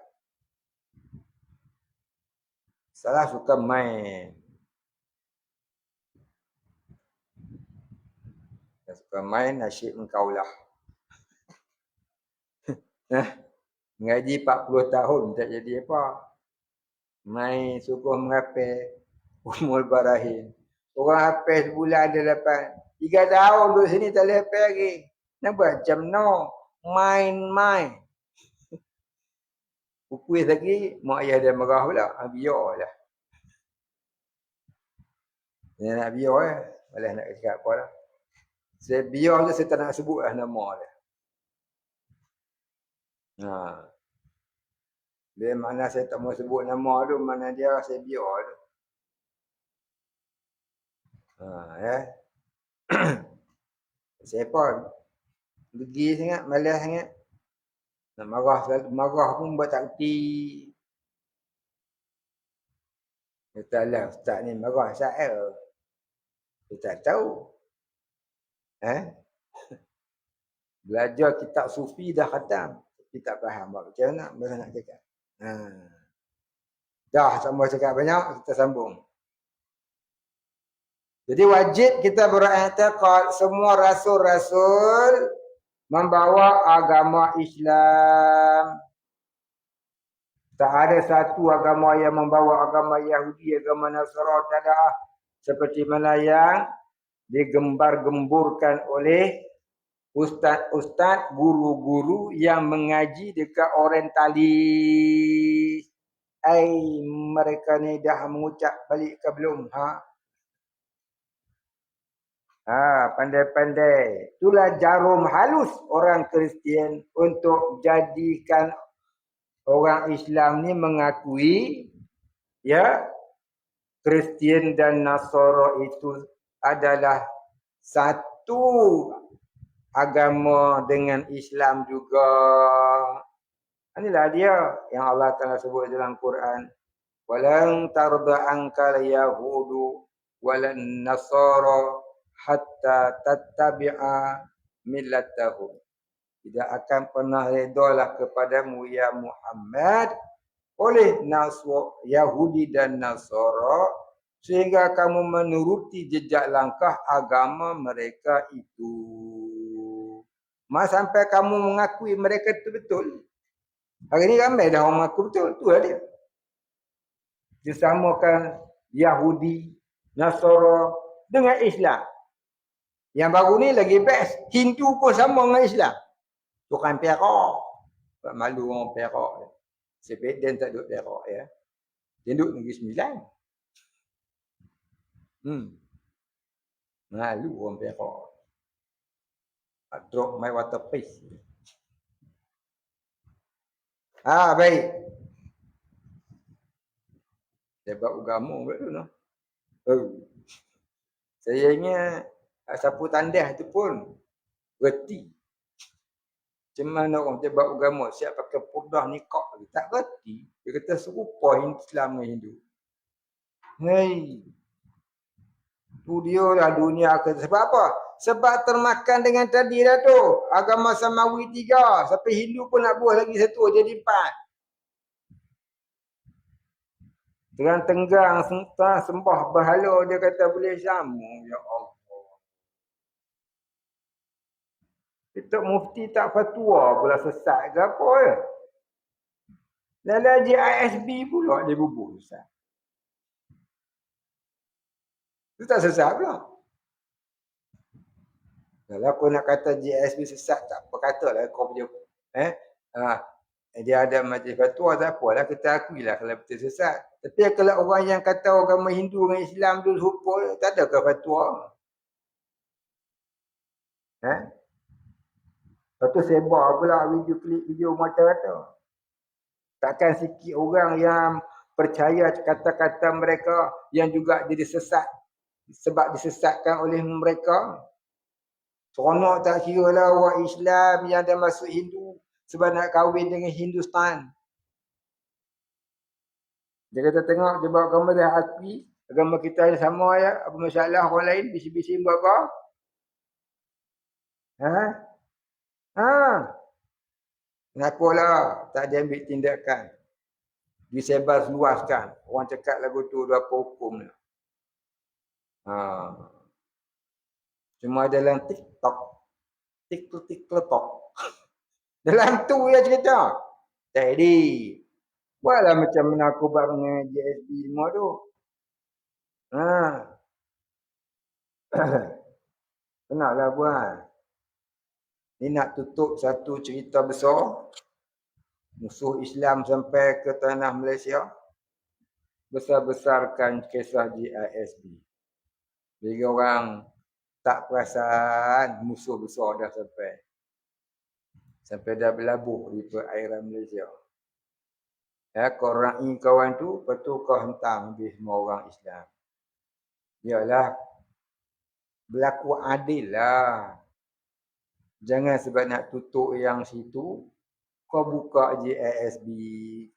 Salah suka main. Yang suka main, nasib engkau lah. Mengaji 40 tahun tak jadi apa. Main sukuh mengapel. Umul Barahin. Orang hafal sebulan ada dapat. 3 tahun duduk sini tak boleh hafal lagi. Nak buat macam no. Main-main. Kuis lagi, mak ayah dia marah pula. Biar lah. Dia nak biar lah. Malah nak cakap apa lah. Saya biar tu saya tak nak sebut lah nama dia. Dia mana saya tak mau sebut nama tu, mana dia saya biar tu. Ya. Saya pun pergi sangat, malas sangat. Nak marah pun buat tak kerti. Kata lah, ustaz ni marah saya. Saya tak tahu. Belajar kitab sufi dah khatam. Tapi tak faham macam mana nak cakap. Dah sama cakap banyak, kita sambung. Jadi wajib kita beriktikad semua rasul-rasul membawa agama Islam. Tak ada satu agama yang membawa agama Yahudi, agama Nasara, tak ada. Seperti mana yang digembar-gemburkan oleh ustaz-ustaz, guru-guru yang mengaji dekat orientalis. Mereka ni dah mengucap balik ke belum? Pandai-pandai. Itulah jarum halus orang Kristian untuk jadikan orang Islam ni mengakui ya Kristian dan Nasara itu adalah satu agama dengan Islam juga. Inilah dia yang Allah Taala sebut dalam Quran. Walan tarda ankal yahudu walan nasara hatta tattabi'a millatahum. Tidak akan pernah redalah kepadamu ya Muhammad oleh Yahudi dan Nasara sehingga kamu menuruti jejak langkah agama mereka itu. Sampai kamu mengakui mereka itu betul. Hari ini ramai dah orang mengaku betul. Itulah dia. Disamakan Yahudi, Nasara dengan Islam. Yang baru ni lagi best. Hindu pun sama dengan Islam. Bukan Perak. Tak malu orang Perak. Sebeden tak duduk Perak ya. Dia duduk Negeri Sembilan. Malu orang Perak. I drop my water face. Baik. Sebab agama pula tu noh. Saya ingat sapu tandas tu pun reti. Macam mana orang sebab agama siap pakai purdah nikah tak reti. Dia kata serupa Islam dengan Hindu. Tu dia lah dunia akan. Sebab apa? Sebab termakan dengan tadi dah tu. Agama Samawi 3. Sampai Hindu pun nak buat lagi 1 jadi 4. Tenggang-tenggang sembah berhala dia kata boleh sama. Ya Allah. Kita mufti tak fatwa pula sesat ke apa ya. Lala JISB pula dia bubuh sesat. Itu tak sesat pula. Kalau aku nak kata GSB sesat, tak apa katalah kau punya. Ah, dia ada majlis fatwa, tak apalah, kita akuilah kalau betul sesat. Tapi kalau orang yang kata agama Hindu dengan Islam tu serupa, tak ada ke fatwa? Lepas tu sebar pula video klip video mata-mata. Takkan sikit orang yang percaya kata-kata mereka yang juga jadi sesat sebab disesatkan oleh mereka. Seronok tak kira lah orang Islam yang dah masuk Hindu sebab nak kahwin dengan Hindustan. Dia kata tengok dia bawa agama dah hati, agama kita yang sama ya, apa masalah orang lain bising-bising buat apa? Kenapa tak diambil tindakan? Disebar luaskan. Orang cakap lagu tu apa hukum. Cuma dalam TikTok. TikTok. Dalam tu ya cerita. Jadi, buatlah macam mana aku buat dengan JSB semua tu. Kenaklah buat. Ni nak tutup satu cerita besar. Musuh Islam sampai ke tanah Malaysia. Besar-besarkan kisah GISB. Bila orang tak perasan musuh besar dah sampai dah berlabuh di perairan Malaysia. Kau ra'i kawan tu, lepas tu kau hentam habis semua orang Islam. Yalah, berlaku adil lah. Jangan sebab nak tutup yang situ, kau buka JISB,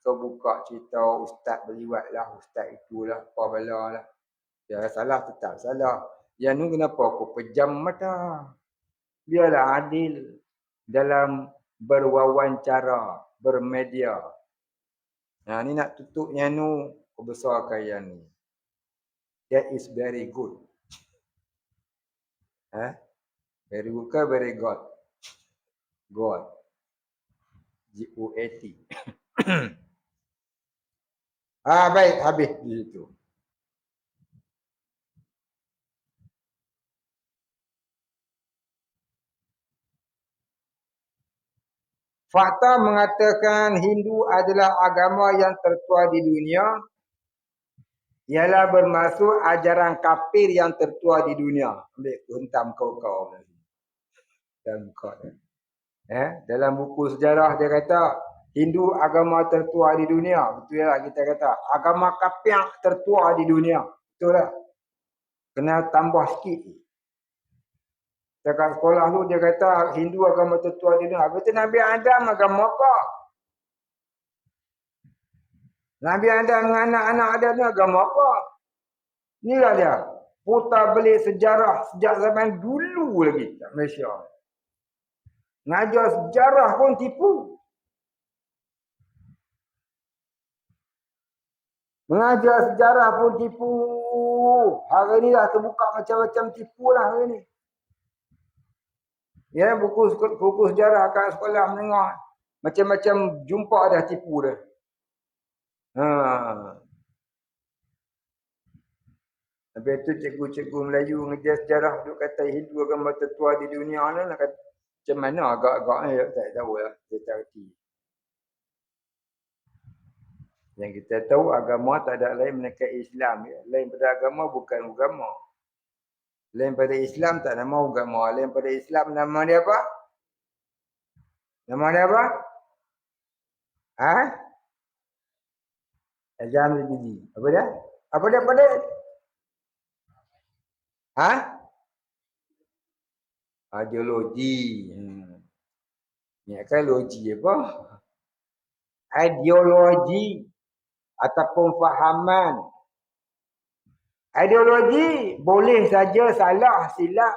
kau buka cerita ustaz berliwat lah, ustaz itulah, apa bala lah. Ya salah tetap salah. Yang ni kenapa aku pejam mata? Biarlah adil dalam berwawancara, bermedia. Ni nak tutup yang ni, kau besarkan yang ni. That is very good. Very good ke very good? God. G-O-A-T. Baik, habis di situ. Fakta mengatakan Hindu adalah agama yang tertua di dunia. Ialah bermaksud ajaran kafir yang tertua di dunia. Ambil hentam kau-kau. Dalam buku sejarah dia kata Hindu agama tertua di dunia. Betul lah kita kata. Agama kafir tertua di dunia. Betul lah. Kena tambah sikit. Dekat sekolah tu dia kata Hindu agama tertua di dunia. Betul Nabi Adam agama apa? Nabi Adam dengan anak-anak Adam ni agama apa? Inilah dia. Putar belik sejarah sejak zaman dulu lagi kat Malaysia. Ngajar sejarah pun tipu. Mengajar sejarah pun tipu. Hari ni dah terbuka macam-macam tipu lah hari ni. Ya, buku sejarah kat sekolah menengah. Macam-macam jumpa dah tipu dah. Habis tu cikgu-cikgu Melayu ngejar sejarah duk kata Hindu agama tertua di dunia ni nak kata macam mana agak-agak ni tak tahu lah. Kita tak reti. Yang kita tahu agama tak ada lain melainkan Islam. Ya. Lain pada agama bukan agama. Lain pada Islam tak nama agama. Lain pada Islam nama dia apa? Nama dia apa? Ajam biji. Apa dia? Apa dia? Ideologi. Ni kan logi apa? Ideologi ataupun fahaman. Ideologi boleh saja salah silap.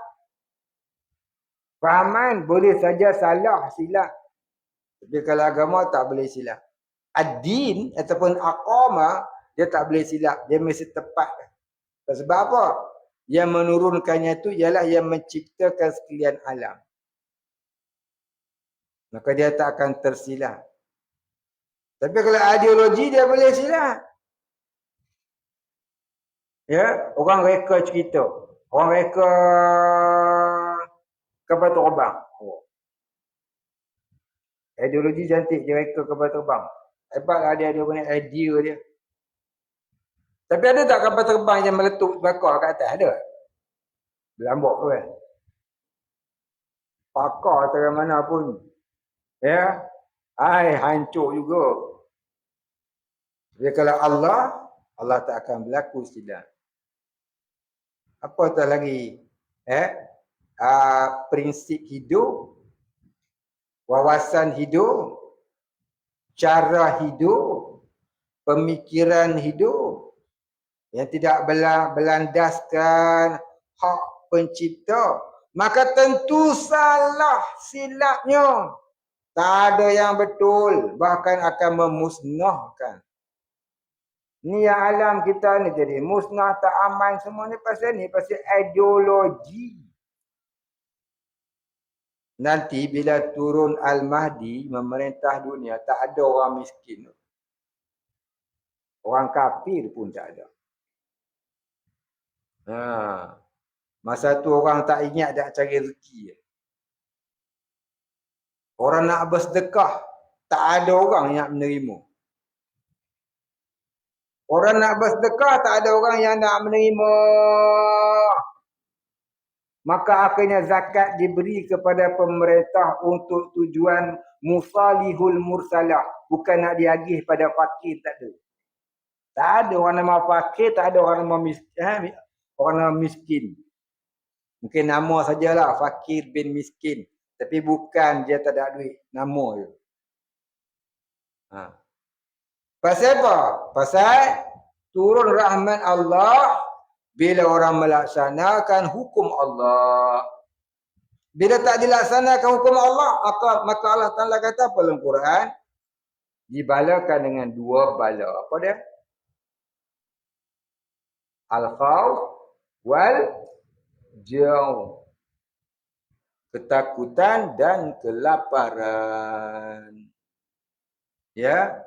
Fahaman boleh saja salah silap. Tapi kalau agama tak boleh silap. Ad-din ataupun aqama dia tak boleh silap. Dia mesti tepat. Sebab apa? Yang menurunkannya itu ialah yang menciptakan sekalian alam. Maka dia tak akan tersilap. Tapi kalau ideologi dia boleh silap. Ya, orang reka cerita. Orang reka kapal terbang. Oh. Ideologi cantik dia reka kapal terbang. Hebatlah dia punya idea dia. Tapi ada tak kapal terbang yang meletup bakar kat atas? Ada. Berlambak tu kan. Pakar terang mana pun. Ya. Hancur juga. Jadi kalau Allah tak akan berlaku silap. Apa tak lagi? Prinsip hidup, wawasan hidup, cara hidup, pemikiran hidup yang tidak berlandaskan hak pencipta, maka tentu salah, silapnya. Tak ada yang betul, bahkan akan memusnahkan. Ni yang alam kita ni jadi musnah, tak aman semua ni pasal ideologi. Nanti bila turun Al-Mahdi memerintah dunia, tak ada orang miskin. Orang kafir pun tak ada. Masa tu orang tak ingat nak cari rezeki. Orang nak bersedekah, tak ada orang yang menerima. Orang nak bersedekah, tak ada orang yang nak menerima. Maka akhirnya zakat diberi kepada pemerintah untuk tujuan musalihul mursalah. Bukan nak diagih pada fakir, tak ada. Tak ada orang nama fakir, tak ada orang nama miskin. Orang nama miskin. Mungkin nama sajalah, fakir bin miskin. Tapi bukan dia tak ada duit. Nama je. Pasal apa? Pasal turun rahmat Allah bila orang melaksanakan hukum Allah. Bila tak dilaksanakan hukum Allah, maka Allah Ta'ala kata apa dalam Quran? Dibalakan dengan dua bala. Apa dia? Al-khawf wal jau'. Ketakutan dan kelaparan. Ya.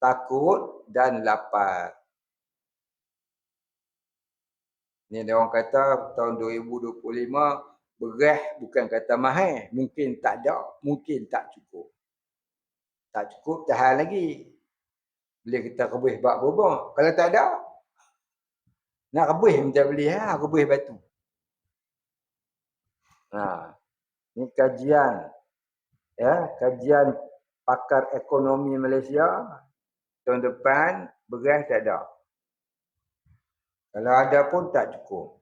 Takut dan lapar. Ni dia orang kata tahun 2025 beras bukan kata mahal. Mungkin tak ada, mungkin tak cukup. Tak cukup tahan lagi. Boleh kita rebus bak bubur. Kalau tak ada, nak rebus macam beli rebus batu. Ni kajian. Ya, kajian pakar ekonomi Malaysia. Tahun depan beras tak ada. Kalau ada pun tak cukup.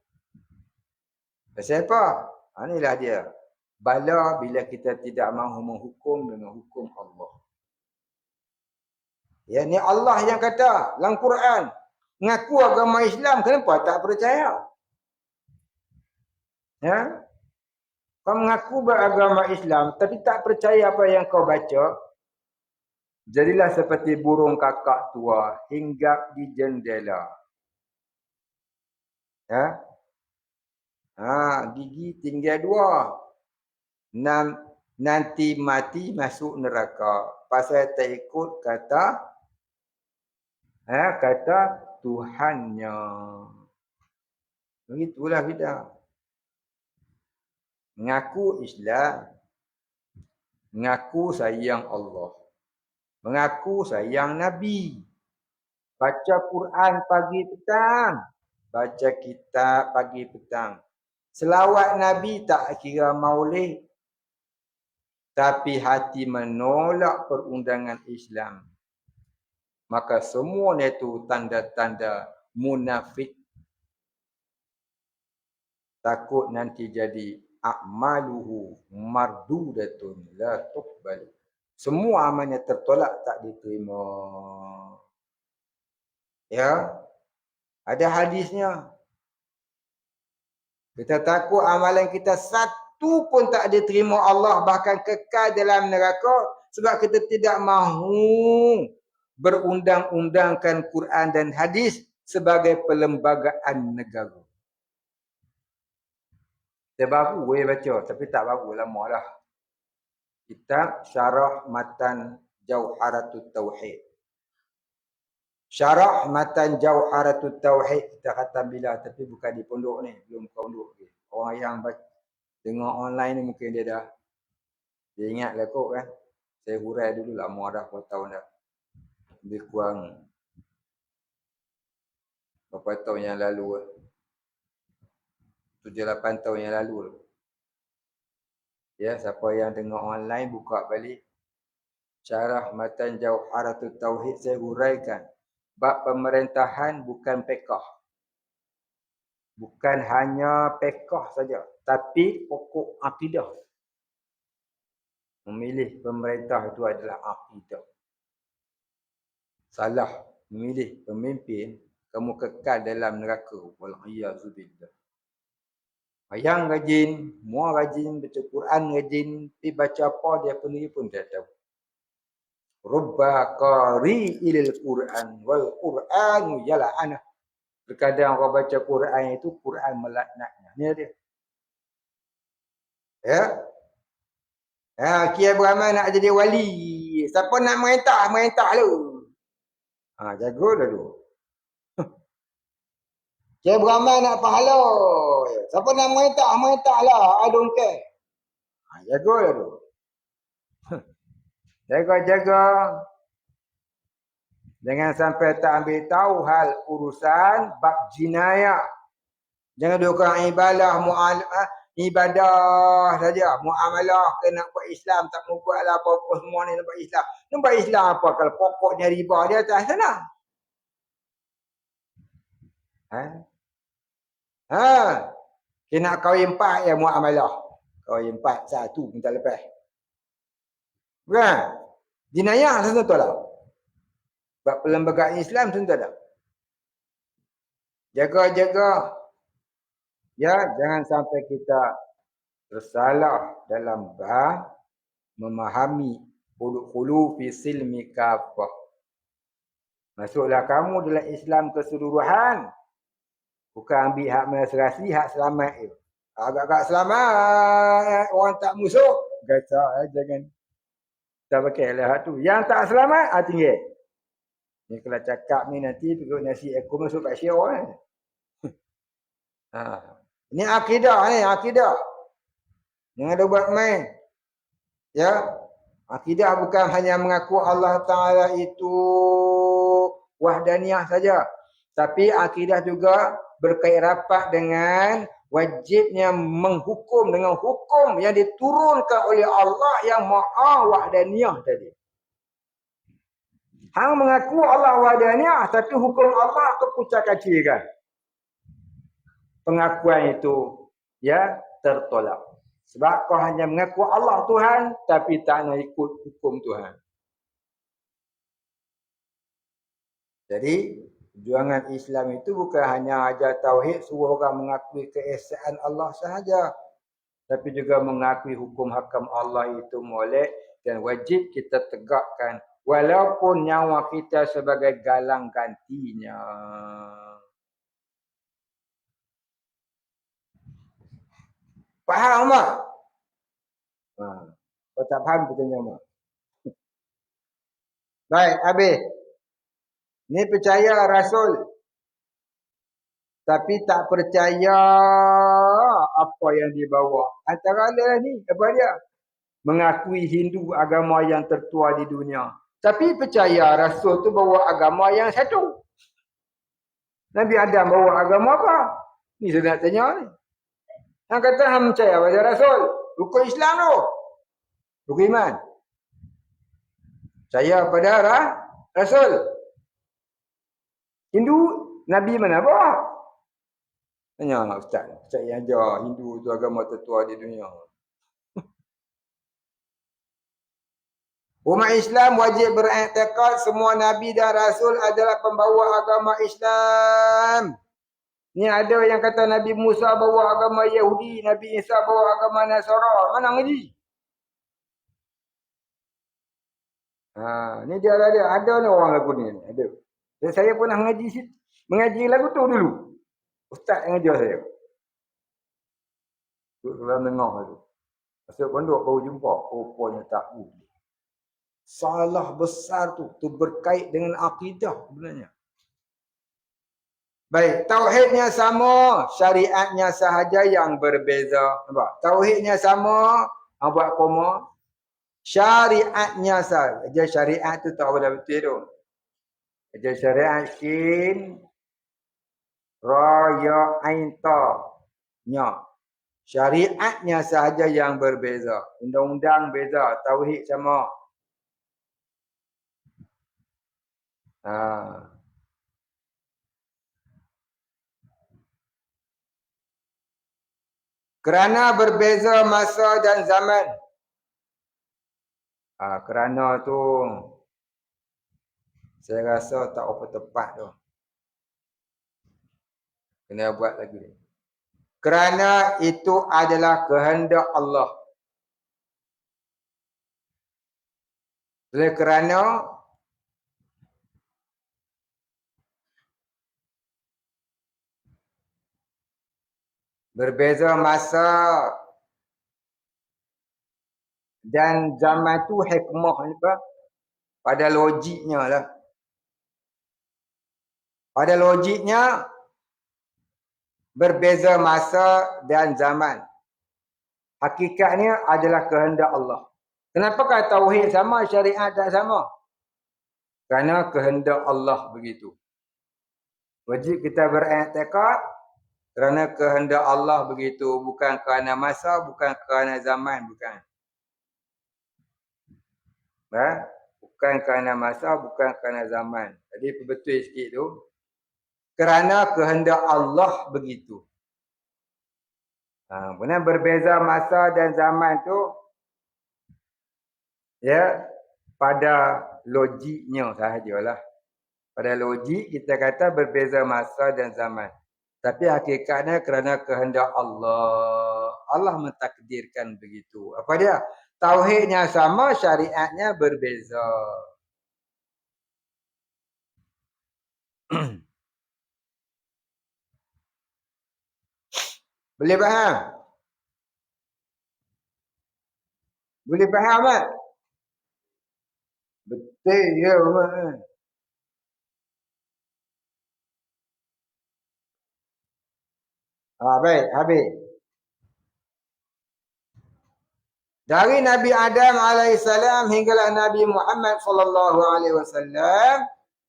Pasal apa? Inilah dia. Bala bila kita tidak mahu menghukum dengan hukum Allah. Ya, ni Allah yang kata dalam Quran. Mengaku agama Islam, kenapa tak percaya? Ya? Kau mengaku beragama Islam tapi tak percaya apa yang kau baca. Jadilah seperti burung kakak tua hinggap di jendela. Ya? Gigi tinggal 2. Nanti mati masuk neraka. Pasal tak ikut kata Tuhannya. Begitulah kita. Mengaku Islam. Mengaku sayang Allah. Mengaku sayang Nabi. Baca Quran pagi petang. Baca kitab pagi petang. Selawat Nabi tak kira maulid. Tapi hati menolak perundangan Islam. Maka semua itu tanda-tanda munafik. Takut nanti jadi a'maluhu mardudatun la tuqbal. Semua amalnya tertolak, tak diterima. Ya. Ada hadisnya. Kita takut amalan kita satu pun tak diterima Allah, bahkan kekal dalam neraka sebab kita tidak mahu berundang-undangkan Quran dan hadis sebagai perlembagaan negara. Dia baru boleh baca, tapi tak baru lama dah. Kitab Syarah Matan Jauharatut Tauhid. Syarah Matan Jauharatut Tauhid kita kata bila, tapi bukan di pondok ni, belum pondok lagi. Orang yang Tengok online ni mungkin dia dah. Dia ingatlah kot kan. Saya hurai dulu lama dah, berapa tahun dah. Lebih kurang berapa tahun yang lalu lah. 7-8 tahun yang lalu lah. Ya, siapa yang tengok online buka balik Syarah Matan Jauharatul Tauhid, saya huraikan bab pemerintahan bukan pekah. Bukan hanya pekah saja, tapi pokok akidah. Memilih pemerintah itu adalah akidah. Salah memilih pemimpin, kamu kekal dalam neraka. Wal'iyazubillah. Yang rajin, semua rajin, baca Quran rajin, tapi baca apa dia pun tak tahu. Rubba qari'il Quran wal Quranu yal'anah. Terkadang orang baca Quran itu Quran melaknatnya. Ni dia. Ya. Kiai beramal nak jadi wali. Siapa nak merintah lu. Jago dulu. Kiai beramal nak pahala. Siapa nak merintah lah. I don't care. Jago dulu. Jaga. Jangan sampai tak ambil tahu hal urusan bab jinayah. Jangan dukung ibadah saja. Muamalah kena buat Islam, tak mau buat apa-apa semua ni nak buat Islam. Nak buat Islam apa kalau pokoknya riba di atas sana? Kena kahwin 4 ya muamalah. Kahwin 4, 1 minta lepas. Bukan? Jinayah tentu lah. Sebab perlembagaan Islam tentu tak. Jaga. Ya, jangan sampai kita tersalah dalam bab memahami khulu fi silmi kafah. Masuklah kamu dalam Islam keseluruhan. Bukan ambil hak menasrasi, hak selamat itu. Agak-agak selamat, orang tak musuh. Gasak, jangan. Tak pakai lah tu. Yang tak selamat, tinggal. Ni kalau cakap ni nanti perut nasi aku masuk kat syiar kan. Ini akidah ni, akidah. Jangan ada buat main. Ya. Akidah bukan hanya mengaku Allah Ta'ala itu wahdaniyah saja. Tapi akidah juga berkait rapat dengan wajibnya menghukum dengan hukum yang diturunkan oleh Allah yang maha wahdaniyah tadi. Hang mengaku Allah wahdaniyah, tapi hukum Allah kekucak-kacirkan. Pengakuan itu ya tertolak. Sebab kau hanya mengaku Allah Tuhan, tapi tak nak ikut hukum Tuhan. Jadi, perjuangan Islam itu bukan hanya ajar tauhid, suruh orang mengakui keesaan Allah sahaja. Tapi juga mengakui hukum hakam Allah itu molek dan wajib kita tegakkan. Walaupun nyawa kita sebagai galang gantinya. Faham tak? Kalau tak faham, kita tanya. Baik, habis. Ni percaya Rasul. Tapi tak percaya apa yang dibawa. Antara lain ni, apa dia? Mengakui Hindu agama yang tertua di dunia. Tapi percaya Rasul tu bawa agama yang satu. Nabi Adam bawa agama apa? Ni saya nak tanya ni. Yang kata hang percaya pada Rasul. Rukun Islam tu. Rukun iman. Percaya pada Rasul. Hindu, Nabi mana bawa? Tanya Ustaz. Ustaz yang ajar Hindu tu agama tertua di dunia. Umat Islam wajib beriktikad semua Nabi dan Rasul adalah pembawa agama Islam. Ni ada yang kata Nabi Musa bawa agama Yahudi, Nabi Isa bawa agama Nasara. Mana ngaji? Ni dia ada. Ada ni orang lagu ni. Ada. Dan saya pernah mengaji lagu tu dulu. Ustaz yang ajar saya. Duduk dalam tengah tu. Masuk pondok baru jumpa. Rupanya tak boleh. Salah besar tu berkait dengan akidah sebenarnya. Baik, tauhidnya sama, syariatnya sahaja yang berbeza. Nampak? Tauhidnya sama, buat koma. Syariatnya sahaja. Syariat tu tak boleh betul tu. Jadi syariat shin, ra, ya, ain, ta. Nya. Syariatnya sahaja yang berbeza. Undang-undang beza, tauhid sama. Ha. Kerana berbeza masa dan zaman. Kerana tu saya rasa tak apa tepat tu. Kena buat lagi. Kerana itu adalah kehendak Allah. Oleh kerana berbeza masa dan zaman tu hikmah ni apa? Pada logiknya lah. Pada logiknya berbeza masa dan zaman. Hakikatnya adalah kehendak Allah. Kenapakah tauhid sama, syariat tak sama? Kerana kehendak Allah begitu. Wajib kita beriktikad kerana kehendak Allah begitu, bukan kerana masa, bukan kerana zaman, bukan. Bukan kerana masa, bukan kerana zaman. Jadi betul sikit tu. Kerana kehendak Allah begitu. Benar berbeza masa dan zaman tu, ya, pada logiknya sahajalah. Pada logik kita kata berbeza masa dan zaman. Tapi hakikatnya kerana kehendak Allah. Allah mentakdirkan begitu. Apa dia? Tauhidnya sama, syariatnya berbeza. Boleh faham? Boleh faham tak? Betul ya, Mak. Baik, habis. Dari Nabi Adam alaihissalam hinggalah Nabi Muhammad sallallahu alaihi wasallam,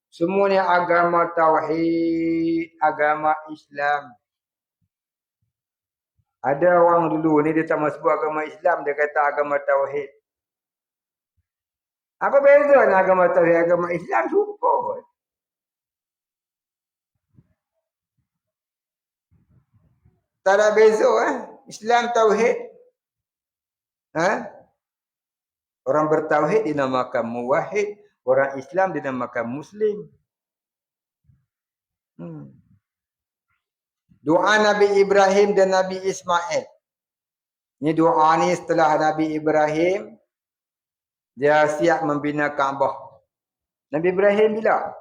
semuanya agama tauhid, agama Islam. Ada orang dulu ni dia tak masuk agama Islam, dia kata agama tauhid. Apa beza dengan agama tauhid, agama Islam serupa. Tak ada beza Islam tauhid. Orang bertauhid dinamakan muwahhid, orang Islam dinamakan muslim. Doa Nabi Ibrahim dan Nabi Ismail. Ini doa ni setelah Nabi Ibrahim dia siap membina Kaabah. Nabi Ibrahim bila?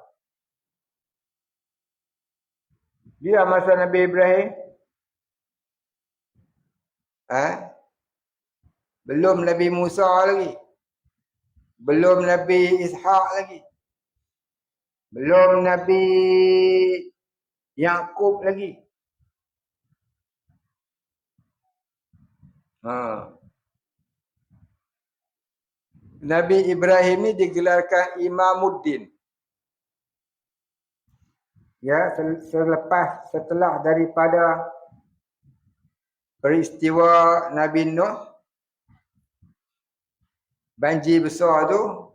Bila masa Nabi Ibrahim? Belum Nabi Musa lagi. Belum Nabi Ishaq lagi. Belum Nabi Yaqub lagi. Nabi Ibrahim ni digelarkan Imamuddin. Ya, setelah daripada peristiwa Nabi Nuh, banjir besar tu,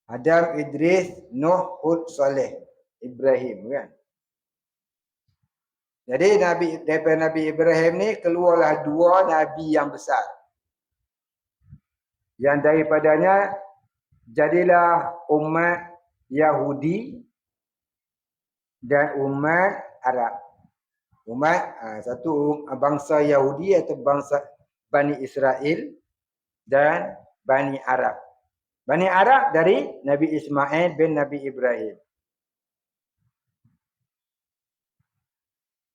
Adam, Idris, Nuh, Hud, Saleh, Ibrahim kan. Jadi daripada Nabi Ibrahim ni keluarlah dua Nabi yang besar. Yang daripadanya jadilah umat Yahudi dan umat Arab. Satu bangsa Yahudi atau bangsa Bani Israel dan Bani Arab. Bani Arab dari Nabi Ismail bin Nabi Ibrahim.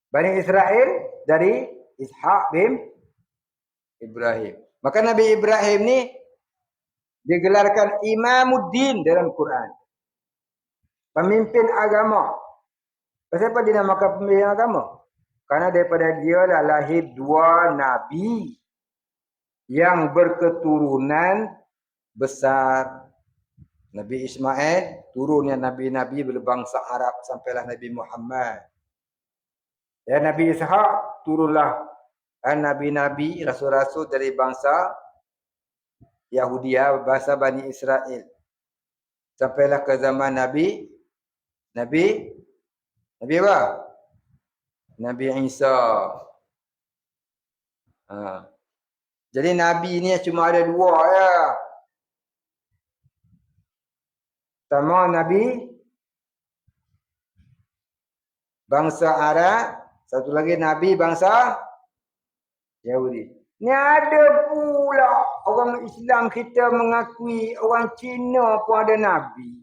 Bani Israel dari Ishaq bin Ibrahim. Maka Nabi Ibrahim ni digelarkan Imamuddin dalam Quran. Pemimpin agama. Pasal apa dinamakan pemimpin agama? Karena daripada dia lah lahir dua nabi yang berketurunan besar. Nabi Ismail turunnya nabi-nabi berbangsa Arab sampailah Nabi Muhammad. Ya, Nabi Ishaq turunlah nabi-nabi, rasul-rasul dari bangsa Yahudi, bahasa Bani Israel. Sampailah ke zaman Nabi apa? Nabi Isa. Jadi Nabi ni cuma ada dua ya. Pertama Nabi bangsa Arab, satu lagi Nabi bangsa Yahudi. Ni ada pula orang Islam kita mengakui orang Cina pun ada Nabi.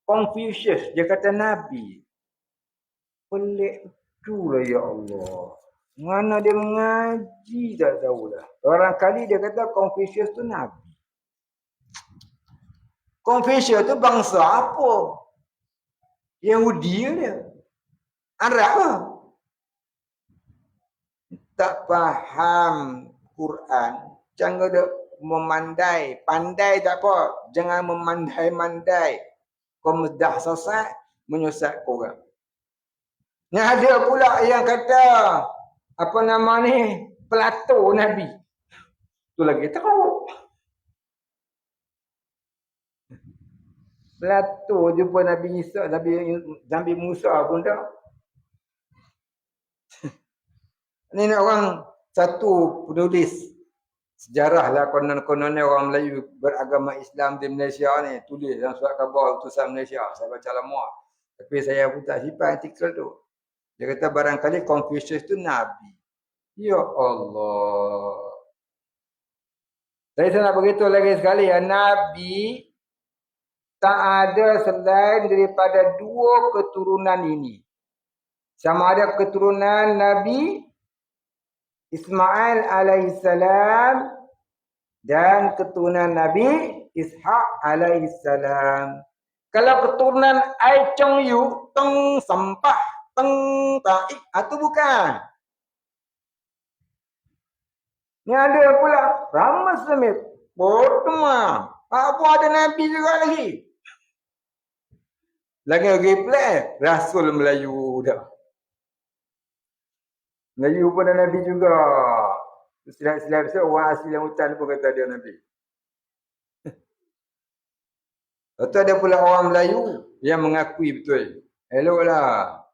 Confucius dia kata Nabi. Pelik betul lah ya Allah. Mana dia mengaji tak tahulah. Orang kali dia kata Confucius tu Nabi. Confucius tu bangsa apa? Yahudi dia. Arab lah. Tak faham Quran. Jangan dia memandai. Pandai tak apa. Jangan memandai-mandai. Kau mudah sesat, menyesat korang. Ni ada pula yang kata, apa nama ni? Plato Nabi. Tu lagi tahu. Plato jumpa Nabi Isa, Nabi Musa pun tak. Ni orang satu penulis sejarah lah konon-kononnya orang Melayu beragama Islam di Malaysia ni. Tulis dalam surat khabar utusan Malaysia. Saya baca lama. Tapi saya pun tak simpan artikel tu. Dia kata barangkali Confucius tu Nabi. Ya Allah. Saya nak beritahu lagi sekali ya. Nabi tak ada selain daripada dua keturunan ini. Sama ada keturunan Nabi Ismail alaihissalam dan keturunan Nabi Ishaq alaihissalam. Kalau keturunan Ai Chong Yu, Teng Sampah, Teng Taik, itu bukan. Ni ada pula Rama Smith, Potma. Apa ada Nabi juga lagi. Lagi pelik, Rasul Melayu dah. Melayu pun ada Nabi juga. Silap-silap orang asli yang hutan pun kata dia Nabi. Lepas tu ada pula orang Melayu yang mengakui betul. Elok lah.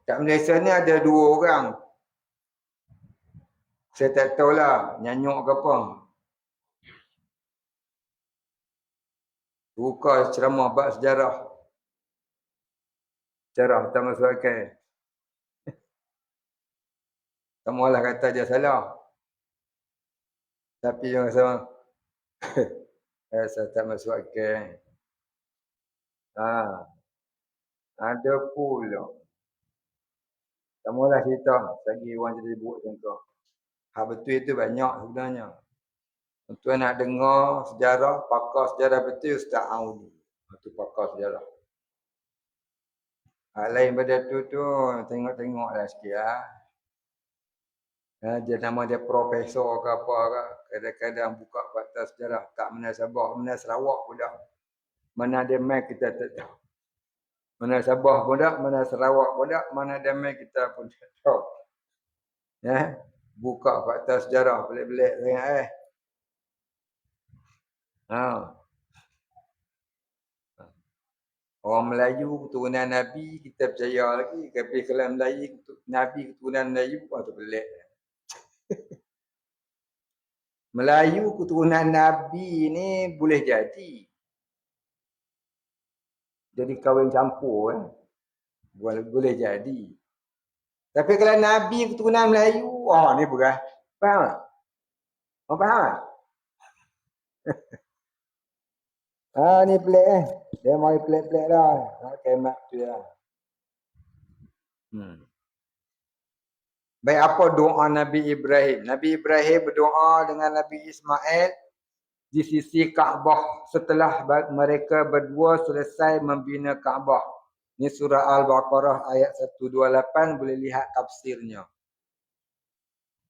Kat Malaysia ni ada dua orang. Saya tak tahulah nyanyuk ke apa. Buka ceramah bab sejarah. Sejarah pertama suakai. Semualah kata dia salah. Tapi yang sama. Saya tak masuk akal. Ada pula. Semualah cerita. Lagi orang jadi buat contoh. Betul itu banyak sebenarnya. Tuan nak dengar sejarah, pakar sejarah betul Ustaz Audi. Itu pakar sejarah. Lain pada tu tengok-tengoklah sikit lah. Dia nama dia profesor ke apa ke. Kadang-kadang buka fakta sejarah. Tak mana Sabah, mana Sarawak pun dah. Mana ada mai kita tak tahu. Mana Sabah pun dah, mana Sarawak pun dah, mana ada mai kita pun tak tahu. Buka fakta sejarah pelik-pelik sangat Orang Melayu keturunan Nabi kita percaya lagi. Tapi kalau Melayu Nabi keturunan Melayu tu pelik. Melayu keturunan Nabi ni boleh jadi. Jadi kahwin campur boleh jadi. Tapi kalau Nabi keturunan Melayu, ni berat. Faham tak? Faham tak? Ni pelik Dia mari pelik-pelik dah. Kemat tu lah. Baik, apa doa Nabi Ibrahim? Nabi Ibrahim berdoa dengan Nabi Ismail di sisi Kaabah setelah mereka berdua selesai membina Kaabah. Ini surah Al-Baqarah ayat 128, boleh lihat tafsirnya.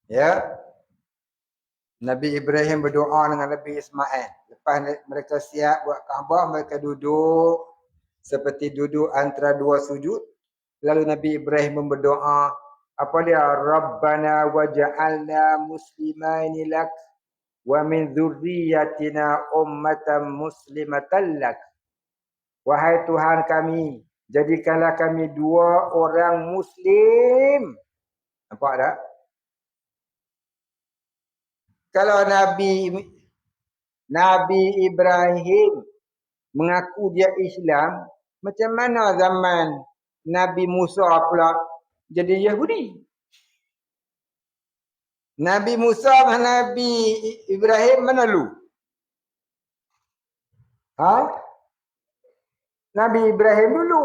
Ya. Nabi Ibrahim berdoa dengan Nabi Ismail. Lepas mereka siap buat Kaabah, mereka duduk seperti duduk antara dua sujud. Lalu Nabi Ibrahim berdoa, apa dia? Rabbana waj'alna muslimaini lak wa min dzurriyyatina ummatan muslimatan lak. Wahai Tuhan kami, jadikanlah kami dua orang muslim. Nampak tak? Kalau Nabi Ibrahim mengaku dia Islam, macam mana zaman Nabi Musa pula jadi Yahudi? Nabi Musa dengan Nabi Ibrahim mana lu? Nabi Ibrahim dulu.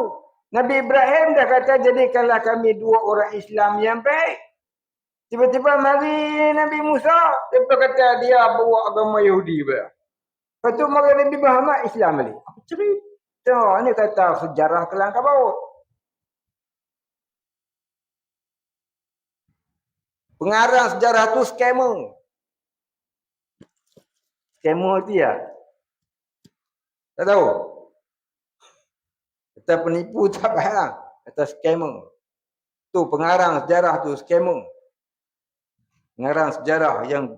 Nabi Ibrahim dah kata jadikanlah kami dua orang Islam yang baik. Tiba-tiba mari Nabi Musa, dia kata dia bawa agama Yahudi pula. Lepas tu mari Nabi Muhammad Islam balik. Apa cerita? Ni kata sejarah kelang kabut. Pengarang sejarah tu scammer. Scammer tu ya? Tak tahu? Kata penipu tak faham. Kata scammer. Tu pengarang sejarah tu scammer. Pengarang sejarah yang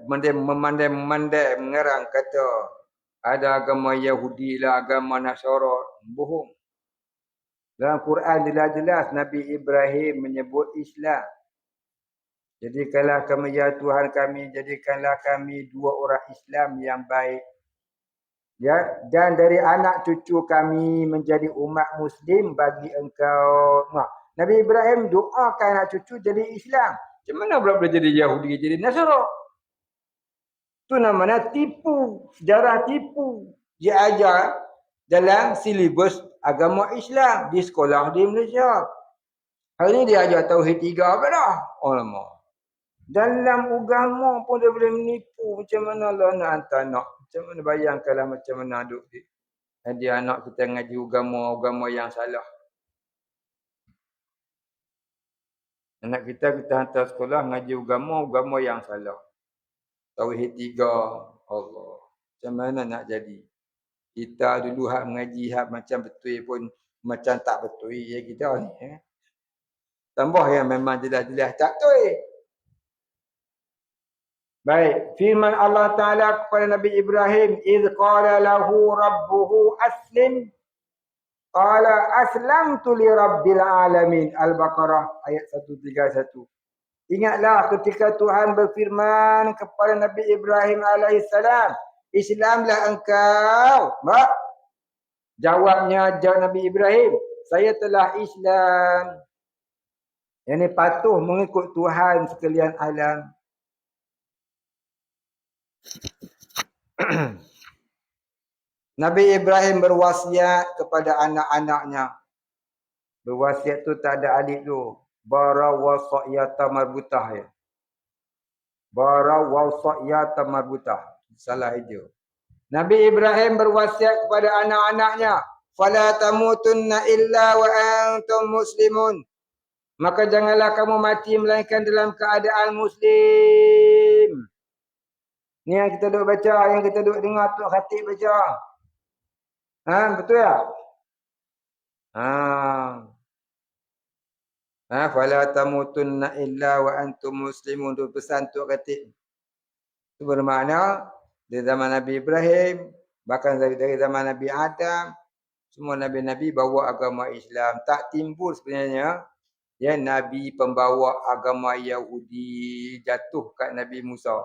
memandai-memandai mengarang kata ada agama Yahudi lah, agama Nasara. Bohong. Dalam Quran jelas-jelas Nabi Ibrahim menyebut Islam. Jadikanlah kami ya Tuhan kami, jadikanlah kami dua orang Islam yang baik. Ya, dan dari anak cucu kami menjadi umat Muslim bagi engkau. Nabi Ibrahim doakan anak cucu jadi Islam. Macam mana pula boleh jadi Yahudi, jadi Nasara? Itu namanya tipu, sejarah tipu. Dia ajar dalam silibus agama Islam di sekolah di Malaysia. Hari ini dia ajar Tauhid 3 apa dah? Alamak. Dalam agama pun dia boleh menipu. Macam mana lah nak hantar anak? Macam mana bayangkanlah macam mana duduk dia anak kita ngaji agama yang salah. Anak kita hantar sekolah ngaji agama yang salah. Tauhid 3 Allah. Macam mana nak jadi? Kita dulu hak mengaji hak macam betul pun macam tak betul ya kita ni. Tambah yang memang jelas-jelas tak betul. Baik, firman Allah Taala kepada Nabi Ibrahim, "Idz qala lahu rabbuhu aslim." Qala aslamtu li rabbil alamin. Al-Baqarah ayat 131. Ingatlah ketika Tuhan berfirman kepada Nabi Ibrahim alaihissalam, Islamlah engkau. Jawabnya Nabi Ibrahim, saya telah Islam. Yang ini patuh mengikut Tuhan sekalian alam. Nabi Ibrahim berwasiat kepada anak-anaknya. Berwasiat tu tak ada alif tu. Bara wasiyata marbutah ya. Bara wasiyata marbutah. Salah itu. Nabi Ibrahim berwasiat kepada anak-anaknya, "Fala tamutunna illa wa antum muslimun." Maka janganlah kamu mati melainkan dalam keadaan muslim. Ni yang kita duk baca, yang kita duk dengar tu khatib baca. Betul tak? Fala tamutunna illa wa antum muslimun, tu pesan tu khatib. Itu bermakna di zaman Nabi Ibrahim, bahkan dari zaman Nabi Adam, semua nabi-nabi bawa agama Islam. Tak timbul sebenarnya ya nabi pembawa agama Yahudi jatuh kat Nabi Musa.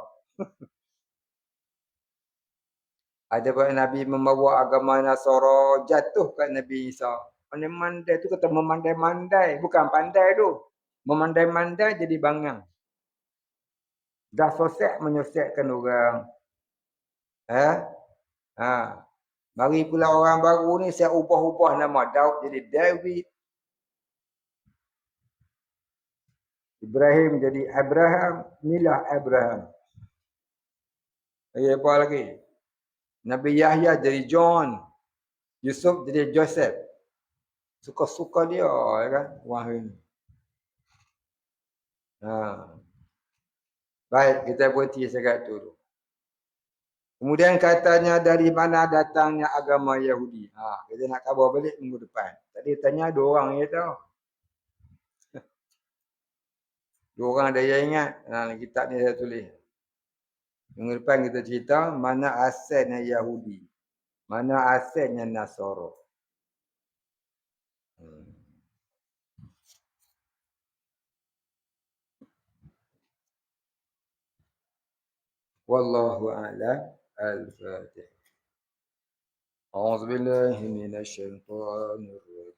Ada banyak nabi membawa agama Nasara jatuh kat Nabi Isa. Pandai-mandai tu kata memandai-mandai, bukan pandai tu. Memandai-mandai jadi bangang. Dah sosek menyosekkan orang. Mari pula orang baru ni saya ubah-ubah nama Daud jadi David. Ibrahim jadi Abraham, Milah Abraham. Apa lagi? Nabi Yahya jadi John. Yusuf jadi Joseph. Suka-suka dia ya kan wahyu ni. Ha. Baik, kita berhenti sekat dulu. Kemudian katanya dari mana datangnya agama Yahudi. Kita nak khabar balik minggu depan. Tadi tanya 2 orang je tau. 2 orang ada yang ingat. Kitab ni saya tulis. Minggu depan kita cerita mana asalnya Yahudi. Mana asalnya Nasara. Wallahu a'lam. Al-Fatihah. أعوذ بالله من الشيطان الرجيم.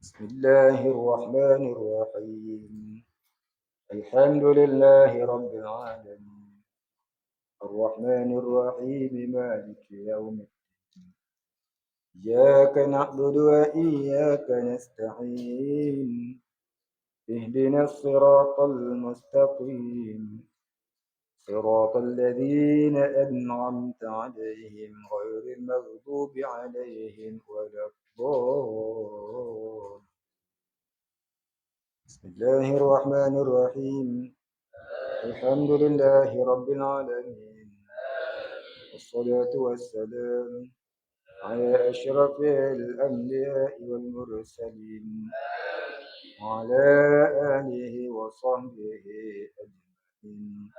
بسم الله الرحمن الرحيم. الحمد لله رب العالمين. الرحمن الرحيم مالك يوم الدين. إياك نعبد وإياك نستعين. اهدنا الصراط المستقيم. صراط الذين أنعمت عليهم غير المغضوب عليهم ولا الضالين. بسم الله الرحمن الرحيم. الحمد لله رب العالمين. والصلاة والسلام على أشرف الأنبياء والمرسلين وعلى آله وصحبه أجمعين.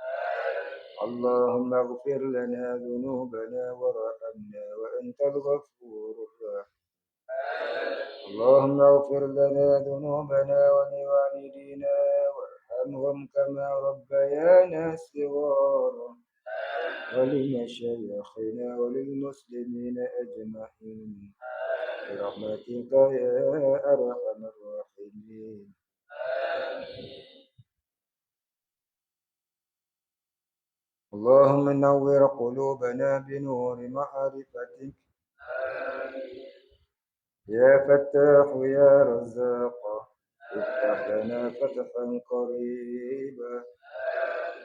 اللهم اغفر لنا ذنوبنا وارحمنا وأنت الغفور الرحيم. اللهم اغفر لنا ذنوبنا ولوالدينا وارحمهم كما ربيانا صغارا ولمشايخنا وللمسلمين أجمعين برحمتك يا أرحم الراحمين. اللهم نور قلوبنا بنور معرفتك يا فتاح يا رزاق. افتح لنا فتحا قريبا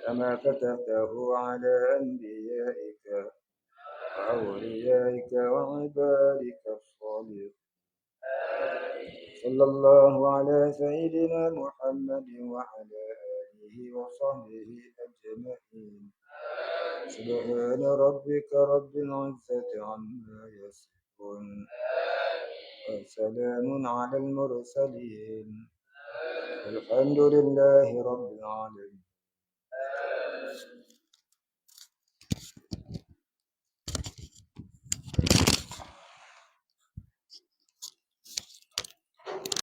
كما فتحته على أنبيائك وأوليائك وعبادك الصالحين. صلى الله على سيدنا محمد وعلى آله وصحبه أجمعين. سبحان ربك رب العزة عما يصفون وسلام على المرسلين الحمد لله رب العالمين.